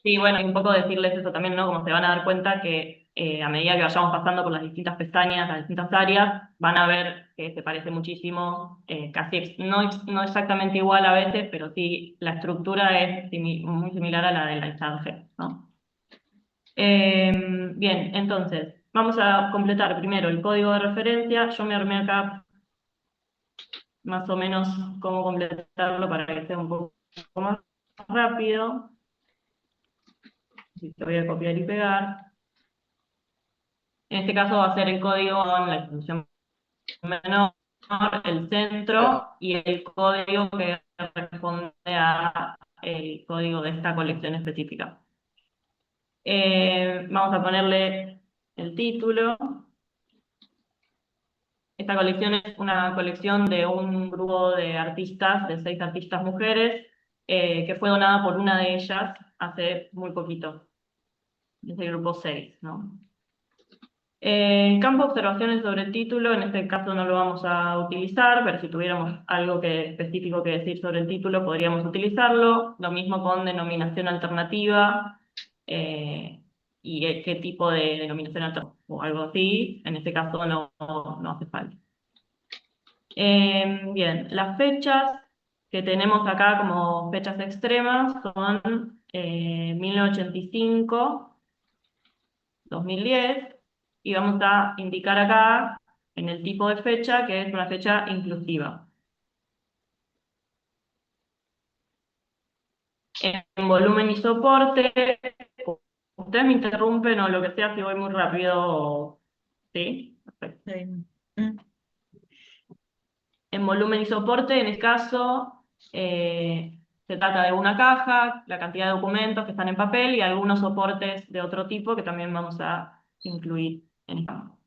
Sí, bueno, y un poco decirles eso también, ¿no? Como se van a dar cuenta que a medida que vayamos pasando por las distintas pestañas, las distintas áreas, van a ver que se parece muchísimo, casi no exactamente igual a veces, pero sí la estructura es muy similar a la de la Change, ¿no? Bien, entonces, vamos a completar primero el código de referencia. Yo me armé acá más o menos cómo completarlo para que sea un poco más rápido. Te voy a copiar y pegar. En este caso va a ser el código con la extensión menor, el centro y el código que responde a el código de esta colección específica. Vamos a ponerle el título. Esta colección es una colección de un grupo de artistas, de 6 artistas mujeres, que fue donada por una de ellas hace muy poquito. Es el grupo 6, ¿no? Campo observaciones sobre el título, en este caso no lo vamos a utilizar, pero si tuviéramos algo específico que decir sobre el título, podríamos utilizarlo. Lo mismo con denominación alternativa, y qué tipo de denominación alternativa, o algo así, en este caso no hace falta. Bien, las fechas que tenemos acá como fechas extremas son 1985, 2010, y vamos a indicar acá en el tipo de fecha que es una fecha inclusiva. En volumen y soporte, ustedes me interrumpen o lo que sea si voy muy rápido. ¿Sí? Perfecto. En volumen y soporte, en este caso, se trata de una caja, la cantidad de documentos que están en papel y algunos soportes de otro tipo que también vamos a incluir en este campo.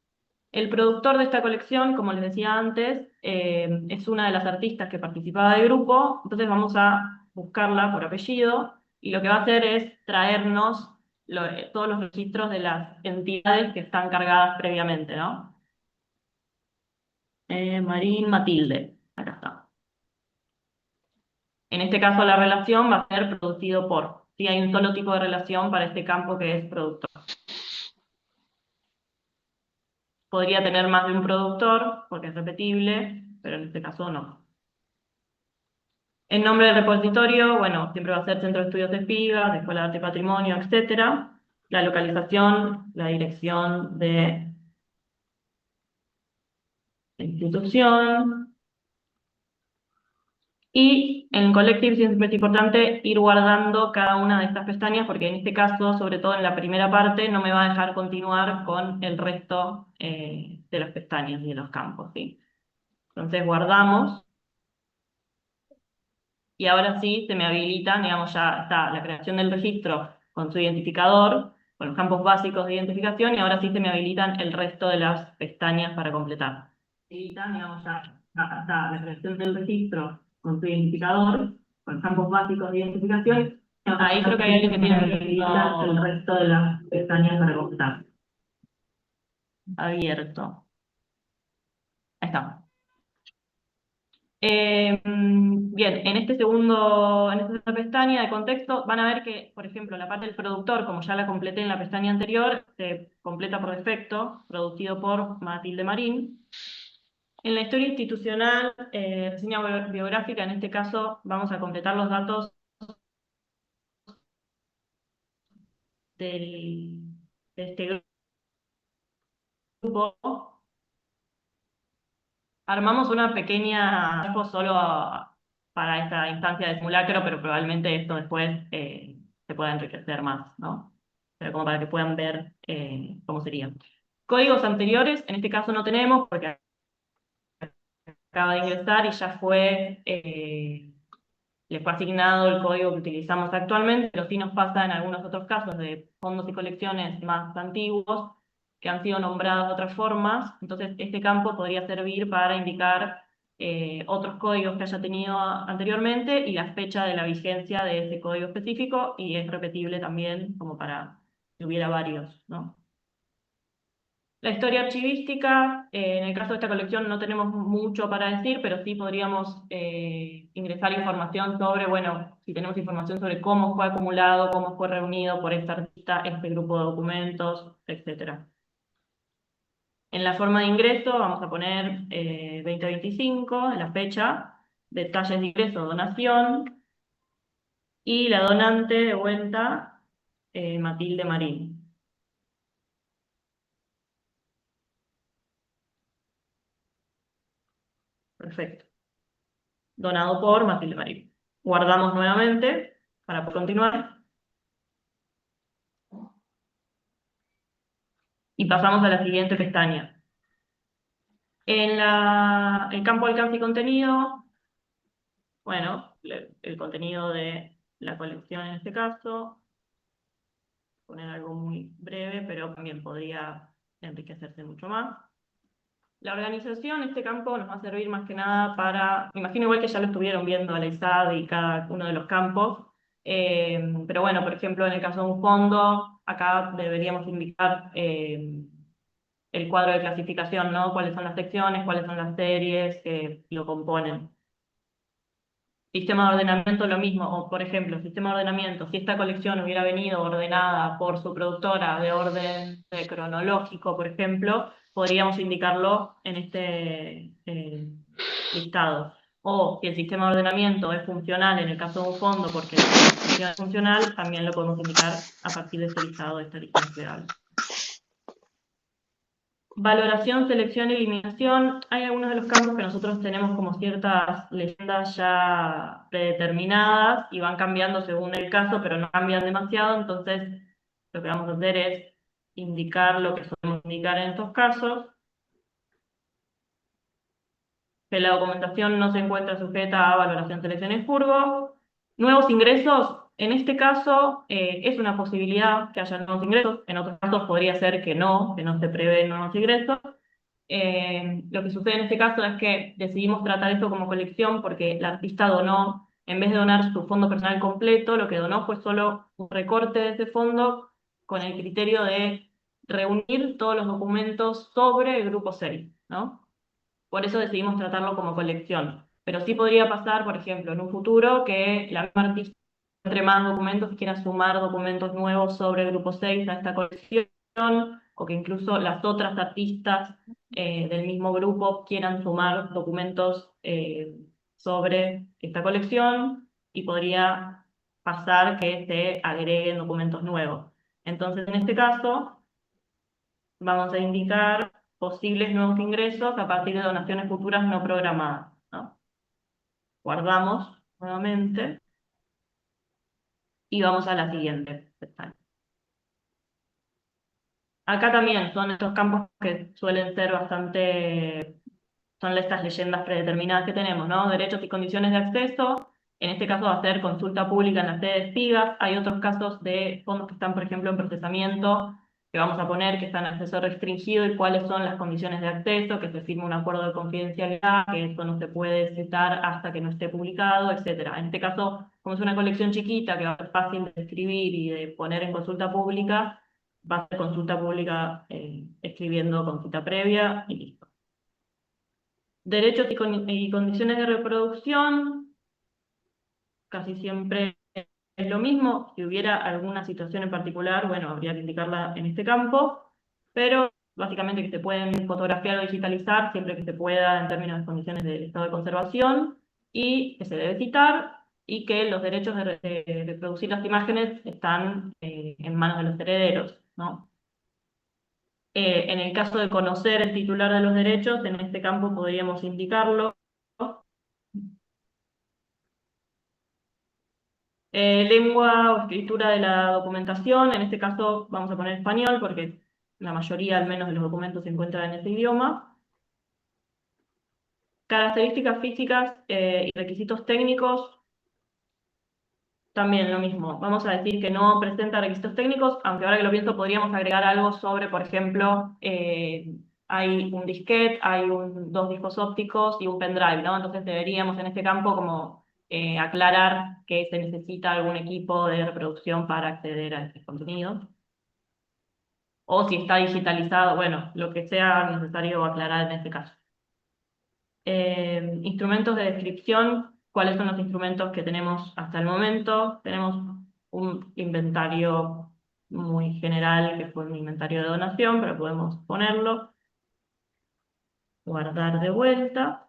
El productor de esta colección, como les decía antes, es una de las artistas que participaba del grupo, entonces vamos a buscarla por apellido, y lo que va a hacer es traernos todos los registros de las entidades que están cargadas previamente, ¿no? Marín Matilde, acá está. En este caso la relación va a ser producido por, ¿sí? Hay un solo tipo de relación para este campo que es productor. Podría tener más de un productor, porque es repetible, pero en este caso no. El nombre del repositorio, bueno, siempre va a ser Centro de Estudios de Espigas, de Escuela de Arte y Patrimonio, etc. La localización, la dirección de la institución. Y en Collective siempre es importante ir guardando cada una de estas pestañas, porque en este caso, sobre todo en la primera parte, no me va a dejar continuar con el resto de las pestañas y de los campos, ¿sí? Entonces guardamos. Y ahora sí se me habilitan, digamos, ya está la creación del registro con su identificador, con los campos básicos de identificación, y ahora sí se me habilitan el resto de las pestañas para completar. Habilitan, digamos, ya está la creación del registro con su identificador, con los campos básicos de identificación. Ahí creo que hay alguien que tiene que habilitar el resto de las pestañas para completar. Abierto. Ahí está. Bien, en esta segunda pestaña de contexto van a ver que, por ejemplo, la parte del productor, como ya la completé en la pestaña anterior, se completa por defecto, producido por Matilde Marín. En la historia institucional, reseña biográfica, en este caso vamos a completar los datos de este grupo. Armamos una pequeña solo para esta instancia de simulacro, pero probablemente esto después se pueda enriquecer más, ¿no? Pero como para que puedan ver cómo sería. Códigos anteriores, en este caso no tenemos, porque acaba de ingresar y ya le fue asignado el código que utilizamos actualmente, pero sí nos pasa en algunos otros casos de fondos y colecciones más antiguos, que han sido nombrados de otras formas. Entonces este campo podría servir para indicar otros códigos que haya tenido anteriormente y la fecha de la vigencia de ese código específico, y es repetible también como para que hubiera varios, ¿no? La historia archivística, en el caso de esta colección no tenemos mucho para decir, pero sí podríamos ingresar información sobre, bueno, si tenemos información sobre cómo fue acumulado, cómo fue reunido por esta artista, este grupo de documentos, etc. En la forma de ingreso vamos a poner 2025, en la fecha, detalles de ingreso, donación, y la donante de vuelta, Matilde Marín. Perfecto. Donado por Matilde Marín. Guardamos nuevamente para poder continuar. Y pasamos a la siguiente pestaña. En el campo alcance y contenido, bueno, el contenido de la colección en este caso, poner algo muy breve, pero también podría enriquecerse mucho más. La organización, este campo nos va a servir más que nada para, me imagino igual que ya lo estuvieron viendo la ISAD y cada uno de los campos, pero bueno, por ejemplo, en el caso de un fondo, acá deberíamos indicar el cuadro de clasificación, ¿no? Cuáles son las secciones, cuáles son las series que lo componen. Sistema de ordenamiento, lo mismo, o por ejemplo, sistema de ordenamiento, si esta colección hubiera venido ordenada por su productora de orden cronológico, por ejemplo, podríamos indicarlo en este listado. O si el sistema de ordenamiento es funcional en el caso de un fondo, porque la colección es funcional, también lo podemos indicar a partir de este listado, de esta lista desplegable. Valoración, selección, eliminación. Hay algunos de los campos que nosotros tenemos como ciertas leyendas ya predeterminadas y van cambiando según el caso, pero no cambian demasiado. Entonces, lo que vamos a hacer es indicar lo que solemos indicar en estos casos. Que la documentación no se encuentra sujeta a valoración, selección y expurgo. Nuevos ingresos, En este caso es una posibilidad que haya nuevos ingresos, en otros casos podría ser que no se prevén nuevos ingresos. Lo que sucede en este caso es que decidimos tratar esto como colección porque la artista donó, en vez de donar su fondo personal completo, lo que donó fue solo un recorte de ese fondo con el criterio de reunir todos los documentos sobre el grupo 6, ¿no? Por eso decidimos tratarlo como colección. Pero sí podría pasar, por ejemplo, en un futuro que la misma artista entre más documentos y quiera sumar documentos nuevos sobre el grupo 6 a esta colección, o que incluso las otras artistas del mismo grupo quieran sumar documentos sobre esta colección, y podría pasar que se agreguen documentos nuevos. Entonces, en este caso, vamos a indicar posibles nuevos ingresos a partir de donaciones futuras no programadas, ¿no? Guardamos nuevamente y vamos a la siguiente pestaña. Acá también son estos campos que suelen ser bastante, son estas leyendas predeterminadas que tenemos, ¿no? Derechos y condiciones de acceso. En este caso va a ser consulta pública en la sede de Espigas. Hay otros casos de fondos que están, por ejemplo, en procesamiento, que vamos a poner que están en acceso restringido y cuáles son las condiciones de acceso, que se firma un acuerdo de confidencialidad, que esto no se puede citar hasta que no esté publicado, etc. En este caso, como es una colección chiquita que va a ser fácil de escribir y de poner en consulta pública, va a ser consulta pública escribiendo con cita previa y listo. Derechos y condiciones de reproducción, casi siempre es lo mismo. Si hubiera alguna situación en particular, bueno, habría que indicarla en este campo, pero básicamente que se pueden fotografiar o digitalizar siempre que se pueda en términos de condiciones de estado de conservación, y que se debe citar, y que los derechos de reproducir las imágenes están en manos de los herederos, ¿no? En el caso de conocer el titular de los derechos, en este campo podríamos indicarlo. Lengua o escritura de la documentación, en este caso vamos a poner español porque la mayoría al menos de los documentos se encuentran en ese idioma. Características físicas y requisitos técnicos, también lo mismo. Vamos a decir que no presenta requisitos técnicos, aunque ahora que lo pienso podríamos agregar algo sobre, por ejemplo, hay un disquete, hay dos discos ópticos y un pendrive, ¿no? Entonces deberíamos en este campo como aclarar que se necesita algún equipo de reproducción para acceder a este contenido. O si está digitalizado, bueno, lo que sea necesario aclarar en este caso. Instrumentos de descripción, ¿cuáles son los instrumentos que tenemos hasta el momento? Tenemos un inventario muy general, que fue un inventario de donación, pero podemos ponerlo. Guardar de vuelta.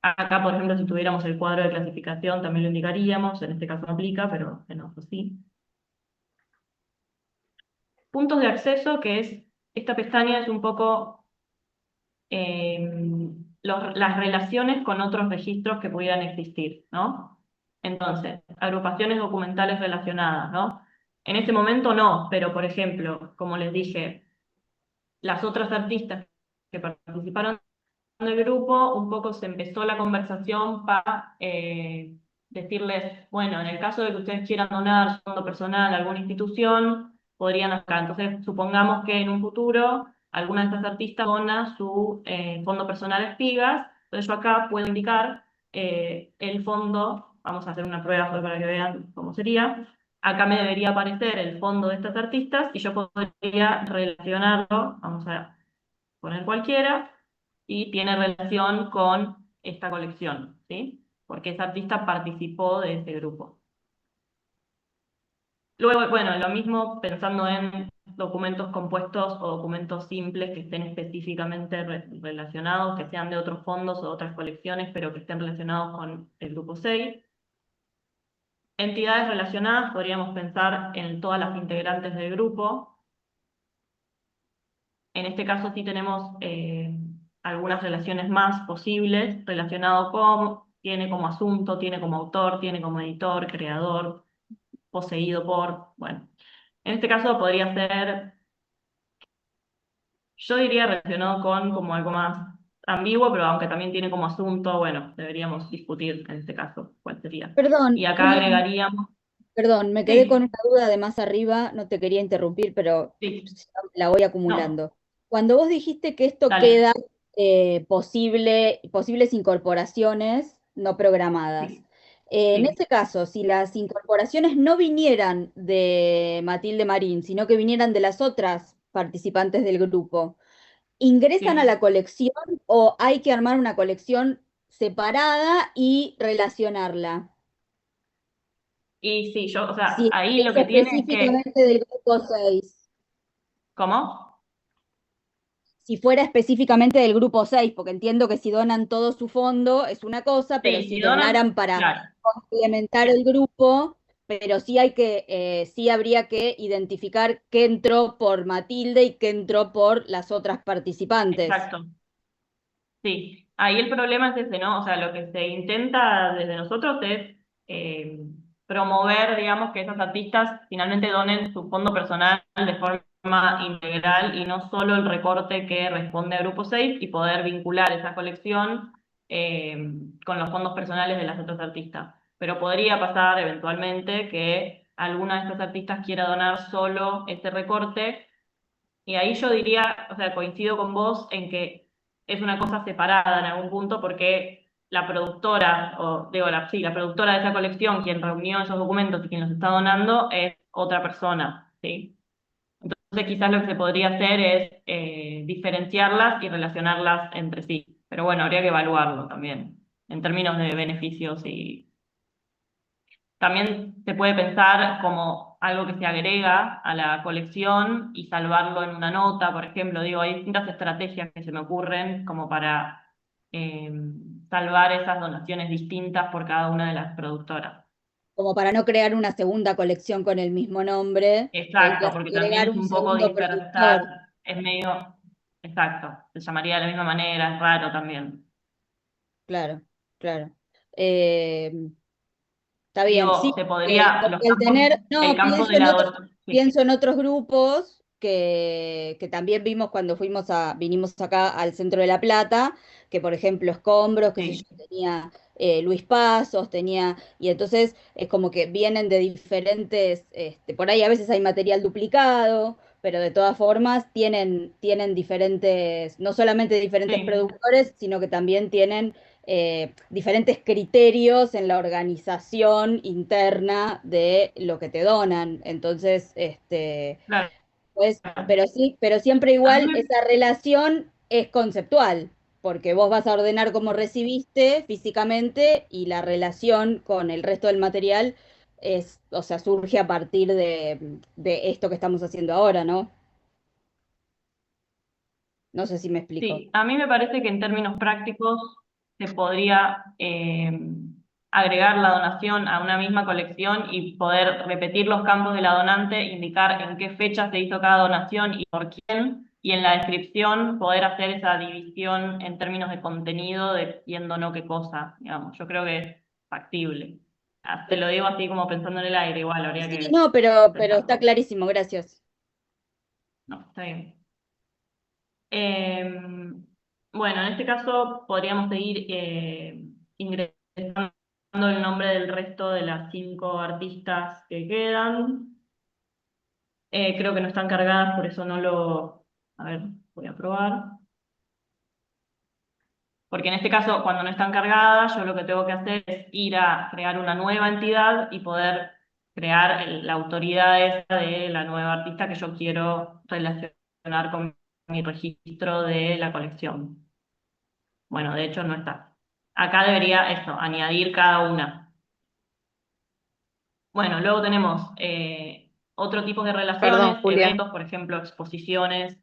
Acá, por ejemplo, si tuviéramos el cuadro de clasificación, también lo indicaríamos. En este caso no aplica, pero en otros sí. Puntos de acceso, que es, esta pestaña es un poco las relaciones con otros registros que pudieran existir, ¿no? Entonces, agrupaciones documentales relacionadas, ¿no? En este momento no, pero por ejemplo, como les dije, las otras artistas que participaron del grupo, un poco se empezó la conversación para decirles, bueno, en el caso de que ustedes quieran donar su fondo personal a alguna institución, podrían acá. Entonces, supongamos que en un futuro alguna de estas artistas dona su fondo personal a Espigas, entonces yo acá puedo indicar el fondo, vamos a hacer una prueba para que vean cómo sería. Acá me debería aparecer el fondo de estas artistas y yo podría relacionarlo, vamos a poner cualquiera, y tiene relación con esta colección, ¿sí? Porque esa artista participó de ese grupo. Luego, bueno, lo mismo pensando en documentos compuestos o documentos simples que estén específicamente relacionados, que sean de otros fondos o otras colecciones, pero que estén relacionados con el grupo 6. Entidades relacionadas, podríamos pensar en todas las integrantes del grupo. En este caso sí tenemos algunas relaciones más posibles, relacionado con, tiene como asunto, tiene como autor, tiene como editor, creador, poseído por, bueno. En este caso podría ser, yo diría relacionado con como algo más ambiguo, pero aunque también tiene como asunto, bueno, deberíamos discutir en este caso cuál sería. Perdón, Y acá Julián, agregaríamos... Perdón, me quedé Sí, con una duda de más arriba, no te quería interrumpir, pero sí, la voy no, acumulando. Cuando vos dijiste que esto dale, queda posibles incorporaciones no programadas, sí, en sí, ese caso, si las incorporaciones no vinieran de Matilde Marín, sino que vinieran de las otras participantes del grupo, ¿ingresan a sí. la colección o hay que armar una colección separada y relacionarla? Y sí, o sea, Si ahí lo es que tiene es que, específicamente del grupo 6, ¿cómo? si fuera específicamente del grupo 6, porque entiendo que si donan todo su fondo es una cosa, pero Sí, si si donan, donaran para claro, complementar el grupo, pero sí habría que identificar qué entró por Matilde y qué entró por las otras participantes. exacto. Sí, ahí el problema es ese, ¿no? O sea, lo que se intenta desde nosotros es eh, promover, digamos, que esos artistas finalmente donen su fondo personal de forma integral y no solo el recorte que responde a Grupo 6 y poder vincular esa colección eh, con los fondos personales de las otras artistas. Pero podría pasar eventualmente que alguna de estas artistas quiera donar solo ese recorte y ahí yo diría, o sea, coincido con vos en que es una cosa separada en algún punto porque la productora, o digo, sí, la productora de esa colección, quien reunió esos documentos y quien los está donando, es otra persona, ¿sí? Entonces quizás lo que se podría hacer es diferenciarlas y relacionarlas entre sí. Pero bueno, habría que evaluarlo también, en términos de beneficios y también se puede pensar como algo que se agrega a la colección y salvarlo en una nota, por ejemplo. Digo, hay distintas estrategias que se me ocurren como para eh, salvar esas donaciones distintas por cada una de las productoras. Como para no crear una segunda colección con el mismo nombre, Exacto, podrías porque también agregar es un un poco segundo dispersar, productor. es medio, exacto, se llamaría de la misma manera, es raro también. Claro, claro. Eh, Está bien, Digo, sí, se podría, porque al tener, el no, campo de la donación, sí, pienso en otros grupos que también vimos cuando vinimos acá al centro de La Plata, que por ejemplo Escombros, qué sé yo, sí, tenía Luis Pasos, y entonces es como que vienen de diferentes, por ahí a veces hay material duplicado, pero de todas formas tienen diferentes, no solamente diferentes sí, productores, sino que también tienen diferentes criterios en la organización interna de lo que te donan. Entonces, claro. pues, pero siempre A mí igual me esa relación es conceptual, porque vos vas a ordenar cómo recibiste físicamente y la relación con el resto del material o sea, surge a partir de esto que estamos haciendo ahora, ¿no? No sé si me explico. Sí, a mí me parece que en términos prácticos se podría agregar la donación a una misma colección y poder repetir los campos de la donante, indicar en qué fecha se hizo cada donación y por quién, y en la descripción poder hacer esa división en términos de contenido de quién donó qué cosa, digamos. Yo creo que es factible. Te lo digo así como pensando en el aire, igual habría Sí, que no, pero está pensarlo. clarísimo, gracias. No, está bien. Bueno, en este caso podríamos seguir ingresando el nombre del resto de las 5 artistas que quedan. Creo que no están cargadas, por eso no lo... A ver, voy a probar. Porque en este caso, cuando no están cargadas, yo lo que tengo que hacer es ir a crear una nueva entidad y poder crear la autoridad esa de la nueva artista que yo quiero relacionar con mi registro de la colección. Bueno, de hecho no está. Acá debería eso, añadir cada una. Bueno, luego tenemos otro tipo de Perdón, relaciones, Julia, eventos, por ejemplo, exposiciones.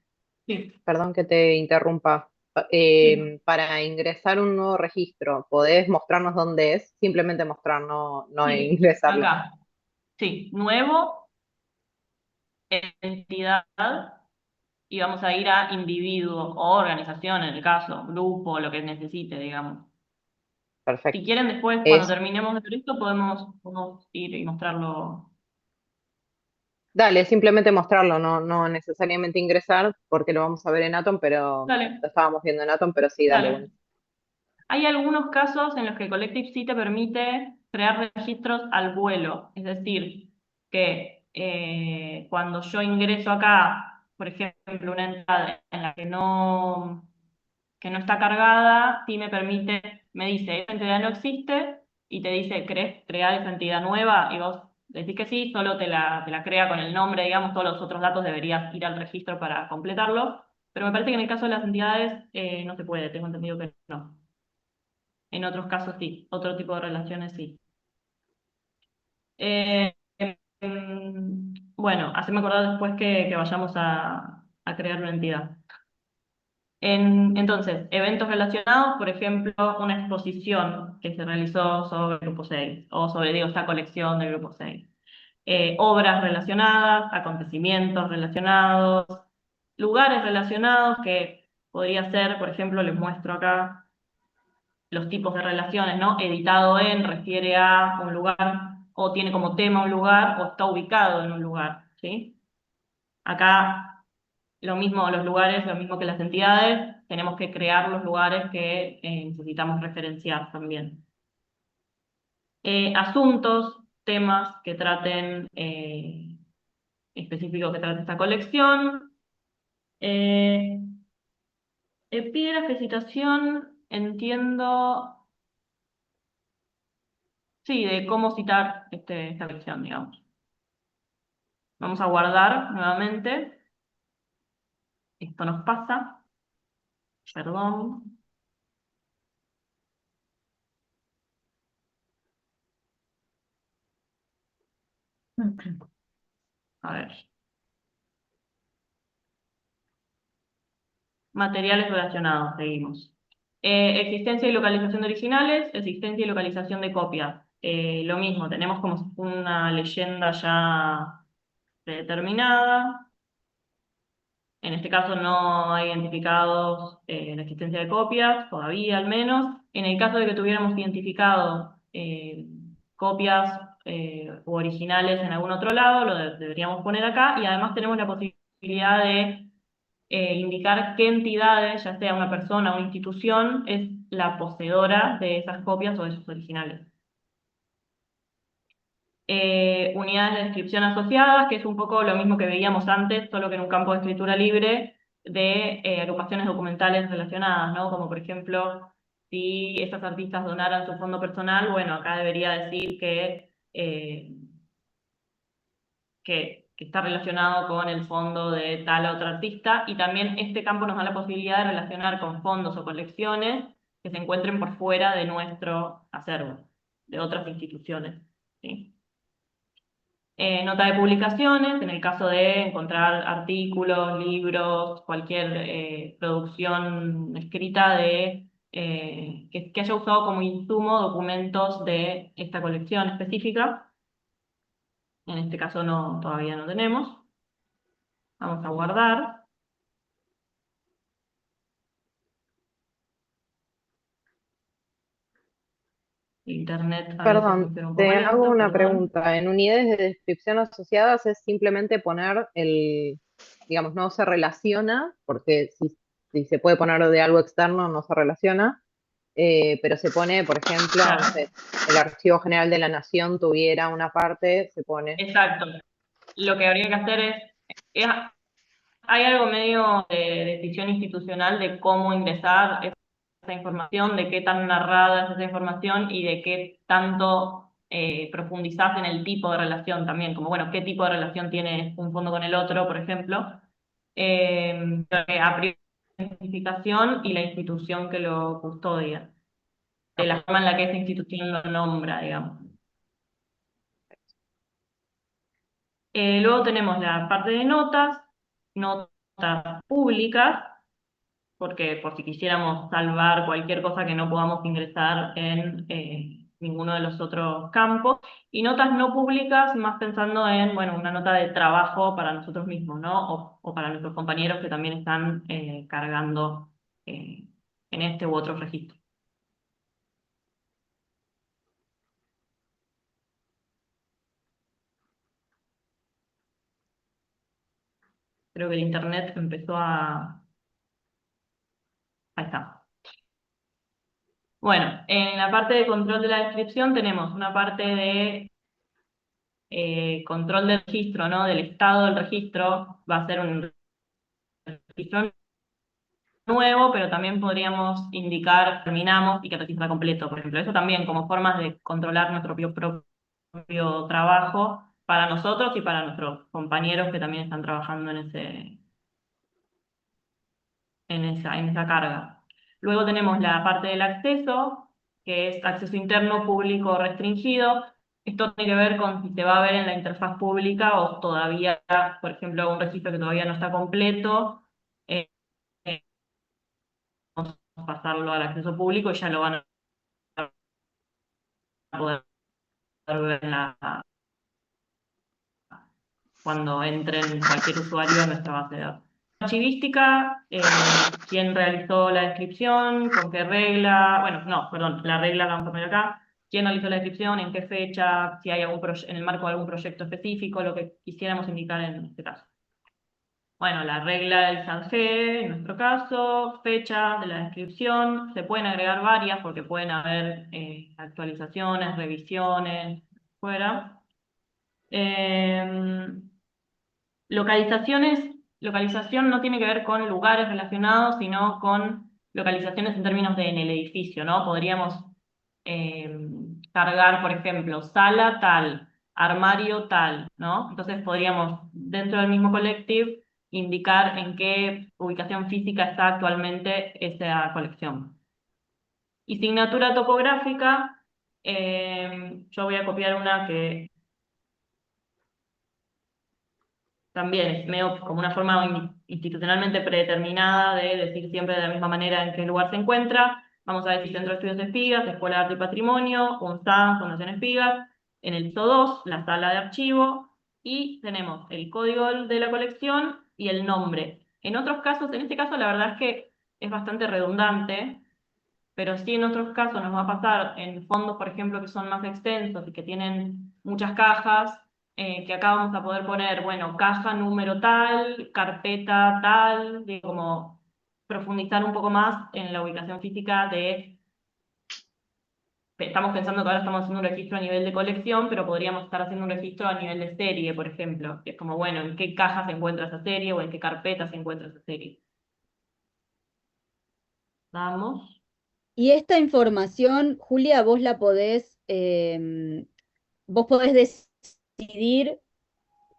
Sí, perdón que te interrumpa. sí, Para ingresar un nuevo registro, ¿podés mostrarnos dónde es? Simplemente mostrar, no sí, ingresarlo. acá. Sí, nuevo, entidad, y vamos a ir a individuo o organización, en el caso, grupo, lo que necesite, digamos. Si Perfecto. quieren, después, cuando Es, terminemos de ver esto, podemos ir y mostrarlo. dale, simplemente mostrarlo, no necesariamente ingresar, porque lo vamos a ver en Atom, pero Dale, lo estábamos viendo en Atom, pero sí, dale, bueno. dale. Hay algunos casos en los que Collective sí te permite crear registros al vuelo, es decir, que cuando yo ingreso acá, por ejemplo, una entrada en la que no está cargada, sí me permite, me dice, esa entidad no existe, y te dice, ¿querés crear esa entidad nueva? Y vos decís que sí, solo te la crea con el nombre, digamos, todos los otros datos deberías ir al registro para completarlo, pero me parece que en el caso de las entidades no se puede, tengo entendido que no. En otros casos sí, otro tipo de relaciones sí. Eh, bueno, haceme acordar después que vayamos a crear una entidad. Entonces, eventos relacionados, por ejemplo, una exposición que se realizó sobre el Grupo 6 o sobre, digo, esta colección del Grupo 6. Obras relacionadas, acontecimientos relacionados, lugares relacionados que podría ser, por ejemplo, les muestro acá los tipos de relaciones, ¿no? Editado en refiere a un lugar, o tiene como tema un lugar, o está ubicado en un lugar, ¿sí? Acá lo mismo los lugares, lo mismo que las entidades, tenemos que crear los lugares que necesitamos referenciar también. Asuntos, temas que traten, específicos que trate esta colección. Epígrafe, citación, entiendo, sí, de cómo citar esta colección, digamos. Vamos a guardar nuevamente. Esto nos pasa. Perdón. A ver. Materiales relacionados, seguimos. Existencia y localización de originales, existencia y localización de copias. Lo mismo, tenemos como una leyenda ya predeterminada. En este caso no hay identificados la existencia de copias, todavía al menos. En el caso de que tuviéramos identificado copias u originales en algún otro lado, lo deberíamos poner acá, y además tenemos la posibilidad de indicar qué entidades, ya sea una persona o una institución, es la poseedora de esas copias o de esos originales. Unidades de descripción asociadas, que es un poco lo mismo que veíamos antes, solo que en un campo de escritura libre, de agrupaciones documentales relacionadas, ¿no? Como por ejemplo, si esas artistas donaran su fondo personal, bueno, acá debería decir que está relacionado con el fondo de tal otro artista, y también este campo nos da la posibilidad de relacionar con fondos o colecciones que se encuentren por fuera de nuestro acervo, de otras instituciones, ¿sí? Nota de publicaciones, en el caso de encontrar artículos, libros, cualquier producción escrita que haya usado como insumo documentos de esta colección específica. En este caso todavía no tenemos. Vamos a guardar. Internet a veces Perdón, funciona un poco te hago lento, una perdón. pregunta. En unidades de descripción asociadas es simplemente poner digamos, no se relaciona, porque si se puede poner de algo externo no se relaciona, pero se pone, por ejemplo, no Claro, sé, el Archivo General de la Nación tuviera una parte, se pone. exacto. Lo que habría que hacer es hay algo medio de decisión institucional de cómo ingresar esa información, de qué tan narrada es esa información y de qué tanto profundizás en el tipo de relación también, como bueno, qué tipo de relación tiene un fondo con el otro, por ejemplo. A priori, la identificación y la institución que lo custodia, de la forma en la que esa institución lo nombra, digamos. Luego tenemos la parte de notas públicas, porque por si quisiéramos salvar cualquier cosa que no podamos ingresar en ninguno de los otros campos, y notas no públicas, más pensando en, bueno, una nota de trabajo para nosotros mismos, ¿no? O para nuestros compañeros que también están cargando en este u otro registro. Creo que el internet empezó a... Ahí está. Bueno, en la parte de control de la descripción tenemos una parte de control del registro, ¿no? Del estado del registro, va a ser un registro nuevo, pero también podríamos indicar, terminamos y que el registro está completo, por ejemplo. Eso también como formas de controlar nuestro propio trabajo para nosotros y para nuestros compañeros que también están trabajando en esa carga. Luego tenemos la parte del acceso, que es acceso interno, público o restringido. Esto tiene que ver con si se va a ver en la interfaz pública o todavía, por ejemplo, un registro que todavía no está completo, eh, eh, vamos a pasarlo al acceso público y ya lo van a poder ver cuando entren cualquier usuario a nuestra base de datos. Archivística, quién realizó la descripción, con qué regla, bueno, no, perdón, la regla la vamos a poner acá, quién realizó la descripción, en qué fecha, si hay en el marco de algún proyecto específico, lo que quisiéramos indicar en este caso. Bueno, la regla del SANG, en nuestro caso, fecha de la descripción, se pueden agregar varias porque pueden haber actualizaciones, revisiones, fuera. Localización no tiene que ver con lugares relacionados, sino con localizaciones en términos de en el edificio, ¿no? Podríamos cargar, por ejemplo, sala tal, armario tal, ¿no? Entonces podríamos, dentro del mismo collective, indicar en qué ubicación física está actualmente esa colección. Y signatura topográfica, yo voy a copiar una que también es medio como una forma institucionalmente predeterminada de decir siempre de la misma manera en qué lugar se encuentra. Vamos a decir Centro de Estudios de Espigas, Escuela de Arte y Patrimonio, UNSAM, Fundación Espigas, en el ISO 2, la sala de archivo, y tenemos el código de la colección y el nombre. En otros casos, en este caso la verdad es que es bastante redundante, pero sí en otros casos nos va a pasar en fondos, por ejemplo, que son más extensos y que tienen muchas cajas, que acá vamos a poder poner, bueno, caja número tal, carpeta tal, de como profundizar un poco más en la ubicación física de... Estamos pensando que ahora estamos haciendo un registro a nivel de colección, pero podríamos estar haciendo un registro a nivel de serie, por ejemplo. Que es como, bueno, en qué caja se encuentra esa serie o en qué carpeta se encuentra esa serie. Vamos. Y esta información, Julia, vos podés decidir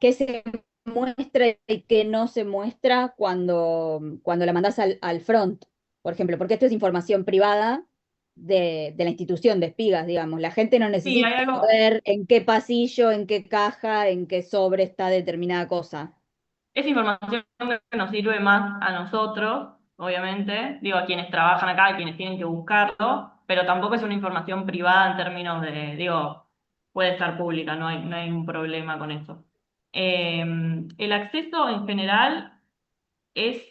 qué se muestra y qué no se muestra cuando la mandás al front, por ejemplo, porque esto es información privada de la institución de Espigas, digamos. La gente no Sí, necesita hay algo... saber en qué pasillo, en qué caja, en qué sobre está determinada cosa. Es información que nos sirve más a nosotros, obviamente, digo, a quienes trabajan acá y quienes tienen que buscarlo, pero tampoco es una información privada en términos de, digo, puede estar pública, no hay un problema con eso. El acceso en general es,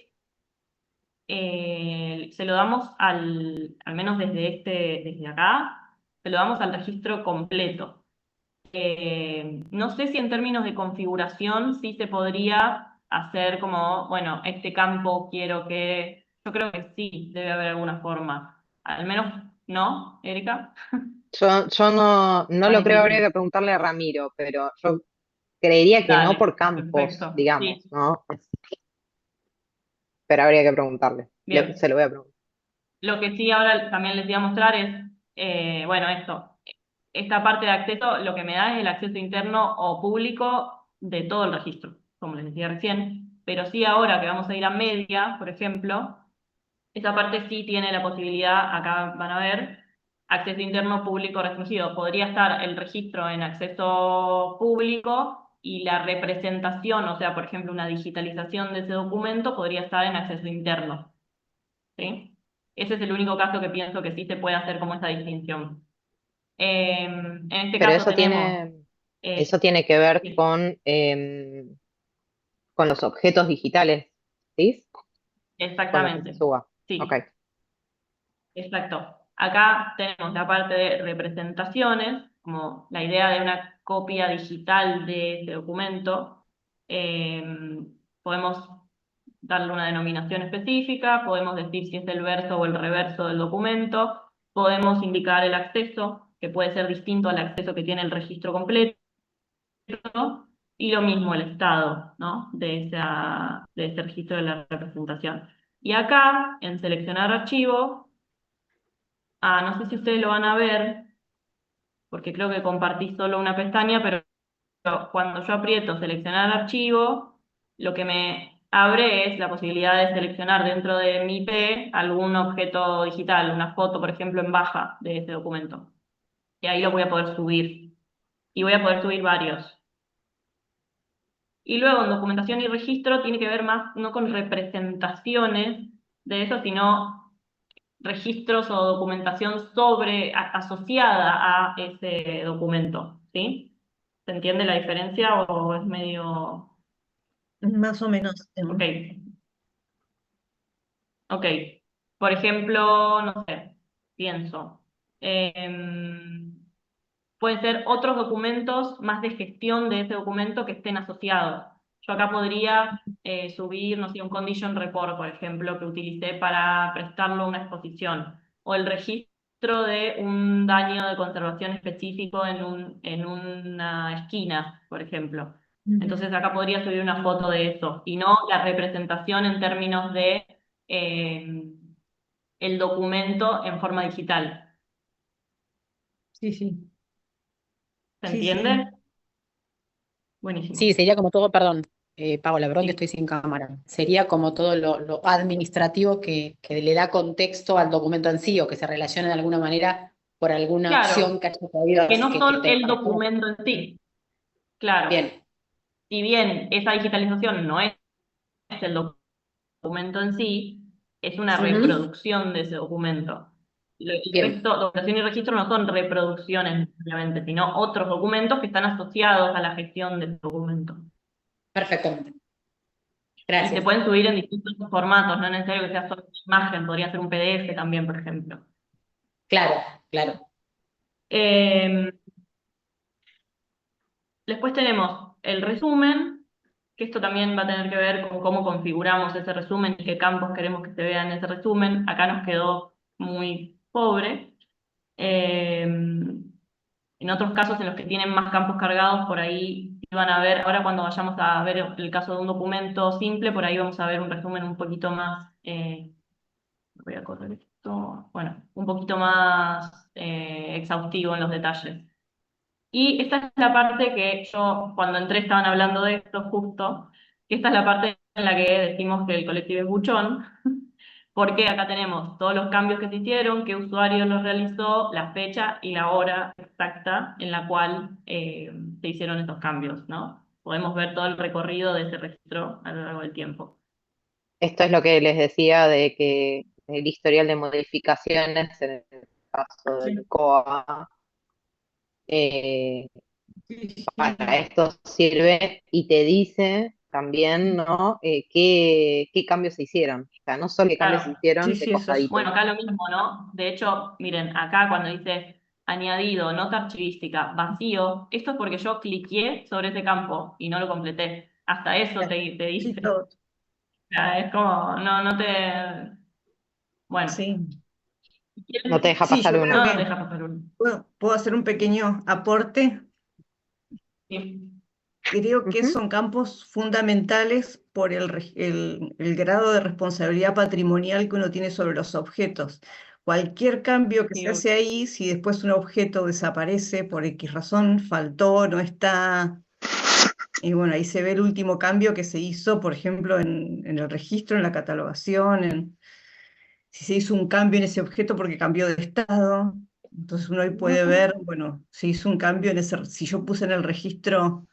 se lo damos al menos desde acá, se lo damos al registro completo. No sé si en términos de configuración sí se podría hacer como, bueno, este campo quiero que... Yo creo que sí, debe haber alguna forma. Al menos, ¿no, Erika? Yo no lo creo, habría Buenísimo. que preguntarle a Ramiro, pero yo creería que no Dale, por campos, perfecto. digamos, Sí, ¿no? Pero habría que preguntarle. Se bien. lo voy a preguntar. Lo que sí ahora también les voy a mostrar es, bueno, esto. Esta parte de acceso, lo que me da es el acceso interno o público de todo el registro, como les decía recién. Pero sí ahora que vamos a ir a media, por ejemplo, esa parte sí tiene la posibilidad, acá van a ver, acceso interno público restringido. Podría estar el registro en acceso público y la representación, o sea, por ejemplo, una digitalización de ese documento podría estar en acceso interno. ¿Sí? Ese es el único caso que pienso que sí se puede hacer como esa distinción. En este Pero caso tenemos... eso tiene que ver sí, con los objetos digitales, ¿sí? Con los que se exactamente. suba. Ok. Sí. Exacto. Acá tenemos la parte de representaciones, como la idea de una copia digital de ese documento. Eh, Podemos darle una denominación específica, podemos decir si es el verso o el reverso del documento, podemos indicar el acceso, que puede ser distinto al acceso que tiene el registro completo, y lo mismo el estado, ¿no? de ese registro de la representación. Y acá, en seleccionar archivo, no sé si ustedes lo van a ver, porque creo que compartí solo una pestaña, pero cuando yo aprieto seleccionar archivo, lo que me abre es la posibilidad de seleccionar dentro de mi IP algún objeto digital, una foto, por ejemplo, en baja de ese documento. Y ahí lo voy a poder subir. Y voy a poder subir varios. Y luego en documentación y registro tiene que ver más no con representaciones de eso, sino registros o documentación asociada a ese documento, ¿sí? ¿Se entiende la diferencia o es medio...? Más o menos. Ok. Ok. Por ejemplo, no sé, pienso. Pueden ser otros documentos más de gestión de ese documento que estén asociados. Yo acá podría subir, no sé, un condition report, por ejemplo, que utilicé para prestarlo a una exposición, o el registro de un daño de conservación específico en una esquina, por ejemplo. Entonces acá podría subir una foto de eso, y no la representación en términos de el documento en forma digital. Sí, sí. ¿Se Sí, sí. entiende? Buenísimo. Sí, sería como todo, perdón, Paola, perdón que Sí. estoy sin cámara. Sería como todo lo administrativo que le da contexto al documento en sí o que se relaciona de alguna manera por alguna Claro, acción que haya podido que no son el tenga. documento en sí. Claro. Bien, Si bien esa digitalización no es el documento en sí, es una Ujú. reproducción de ese documento. El Bien, resto, documentación y registro no son reproducciones necesariamente, sino otros documentos que están asociados a la gestión de ese documento. perfectamente. Y se Gracias. pueden subir en distintos formatos, no es necesario que sea solo una imagen, podría ser un PDF también, por ejemplo. Claro, claro. Eh, Después tenemos el resumen, que esto también va a tener que ver con cómo configuramos ese resumen y qué campos queremos que se vean en ese resumen. Acá nos quedó muy pobre. En otros casos en los que tienen más campos cargados, por ahí van a ver, ahora cuando vayamos a ver el caso de un documento simple, por ahí vamos a ver un resumen un poquito más, voy a correr esto, bueno, un poquito más exhaustivo en los detalles. Y esta es la parte que yo, cuando entré, estaban hablando de esto justo, que esta es la parte en la que decimos que el colectivo es buchón, porque acá tenemos todos los cambios que se hicieron, qué usuario los realizó, la fecha y la hora exacta en la cual se hicieron estos cambios, ¿no? Podemos ver todo el recorrido de ese registro a lo largo del tiempo. Esto es lo que les decía de que el historial de modificaciones en el caso Sí, del COA eh, sí, para sí. esto sirve y te dice también, ¿no? Qué cambios se hicieron. O sea, no solo qué cambios se Claro. Sí, hicieron de sí, eso es. Bueno, costadito. acá lo mismo, ¿no? De hecho, miren, acá cuando dice añadido, nota archivística, vacío, esto es porque yo cliqué sobre ese campo y no lo completé. Hasta eso te Sí, dice. todo. O sea, es como, no te... Bueno, Sí. si No te quieren, deja Sí, pasar yo creo uno. no que deja pasar uno. puedo hacer un pequeño aporte. Sí. Creo que Ujú. son campos fundamentales por el grado de responsabilidad patrimonial que uno tiene sobre los objetos. Cualquier cambio que Sí, se hace ahí, si después un objeto desaparece por X razón, faltó, no está, y bueno, ahí se ve el último cambio que se hizo, por ejemplo, en el registro, en la catalogación, si se hizo un cambio en ese objeto porque cambió de estado. Entonces uno ahí puede ver, bueno, se hizo un cambio en ese, si yo puse en el registro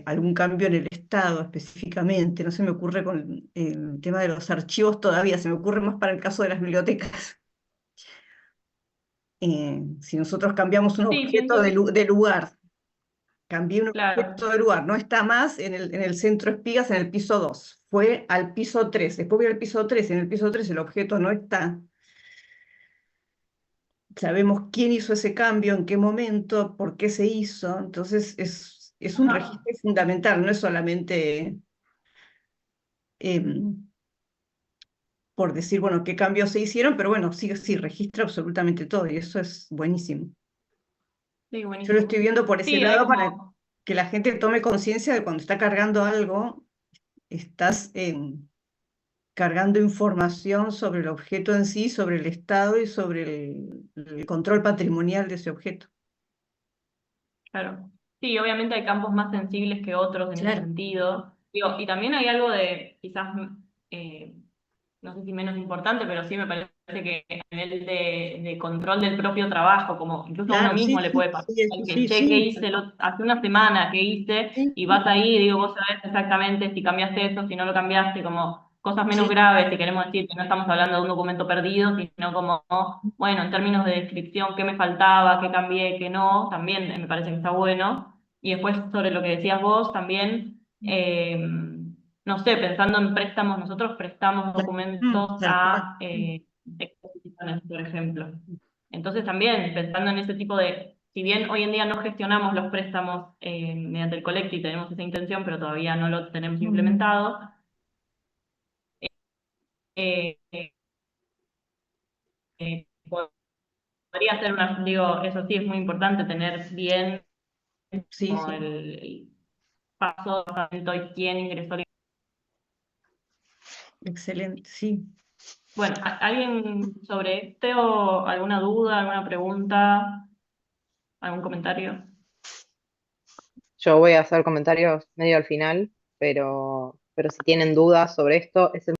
algún cambio en el estado específicamente. No se me ocurre con el tema de los archivos todavía, se me ocurre más para el caso de las bibliotecas. Si nosotros cambiamos un Sí, objeto pienso, de lugar, cambié un claro. objeto de lugar, no está más en el centro espigas en el piso 2, fue al piso 3, después voy al piso 3, en el piso 3 el objeto no está. Sabemos quién hizo ese cambio, en qué momento, por qué se hizo, entonces es un Ajá. registro fundamental, no es solamente por decir, bueno, qué cambios se hicieron, pero bueno, sí, sí, registra absolutamente todo y eso es buenísimo. Sí, Yo lo buenísimo. estoy viendo por ese Sí, hay lado para como, que la gente tome conciencia de cuando está cargando algo, estás cargando información sobre el objeto en sí, sobre el estado y sobre el control patrimonial de ese objeto. claro. Sí, obviamente hay campos más sensibles que otros en ese Claro. sentido. Digo, y también hay algo de quizás eh, no sé si menos importante, pero sí me parece que a nivel de control del propio trabajo, como incluso a uno Claro, sí, mismo le sí, puede pasar, sí, el que sí, che, ¿qué sí, hice hace una semana que hice? sí, Y vas ahí y digo, vos sabés exactamente si cambiaste eso, si no lo cambiaste, como cosas menos sí. graves, si queremos decir que no estamos hablando de un documento perdido, sino como, bueno, en términos de descripción, qué me faltaba, qué cambié, qué no, también me parece que está bueno. Y después sobre lo que decías vos, también no sé, pensando en préstamos, nosotros prestamos documentos Tal cual. a exposiciones, por ejemplo. Entonces también pensando en ese tipo de, si bien hoy en día no gestionamos los préstamos mediante el Collecti, tenemos esa intención, pero todavía no lo tenemos implementado, eh, eh, podría ser una, digo, eso sí es muy importante, tener bien Sí, como sí, el paso y quién ingresó. excelente, sí. Bueno, ¿alguien sobre este o alguna duda, alguna pregunta, algún comentario? Yo voy a hacer comentarios medio al final, pero si tienen dudas sobre esto, es el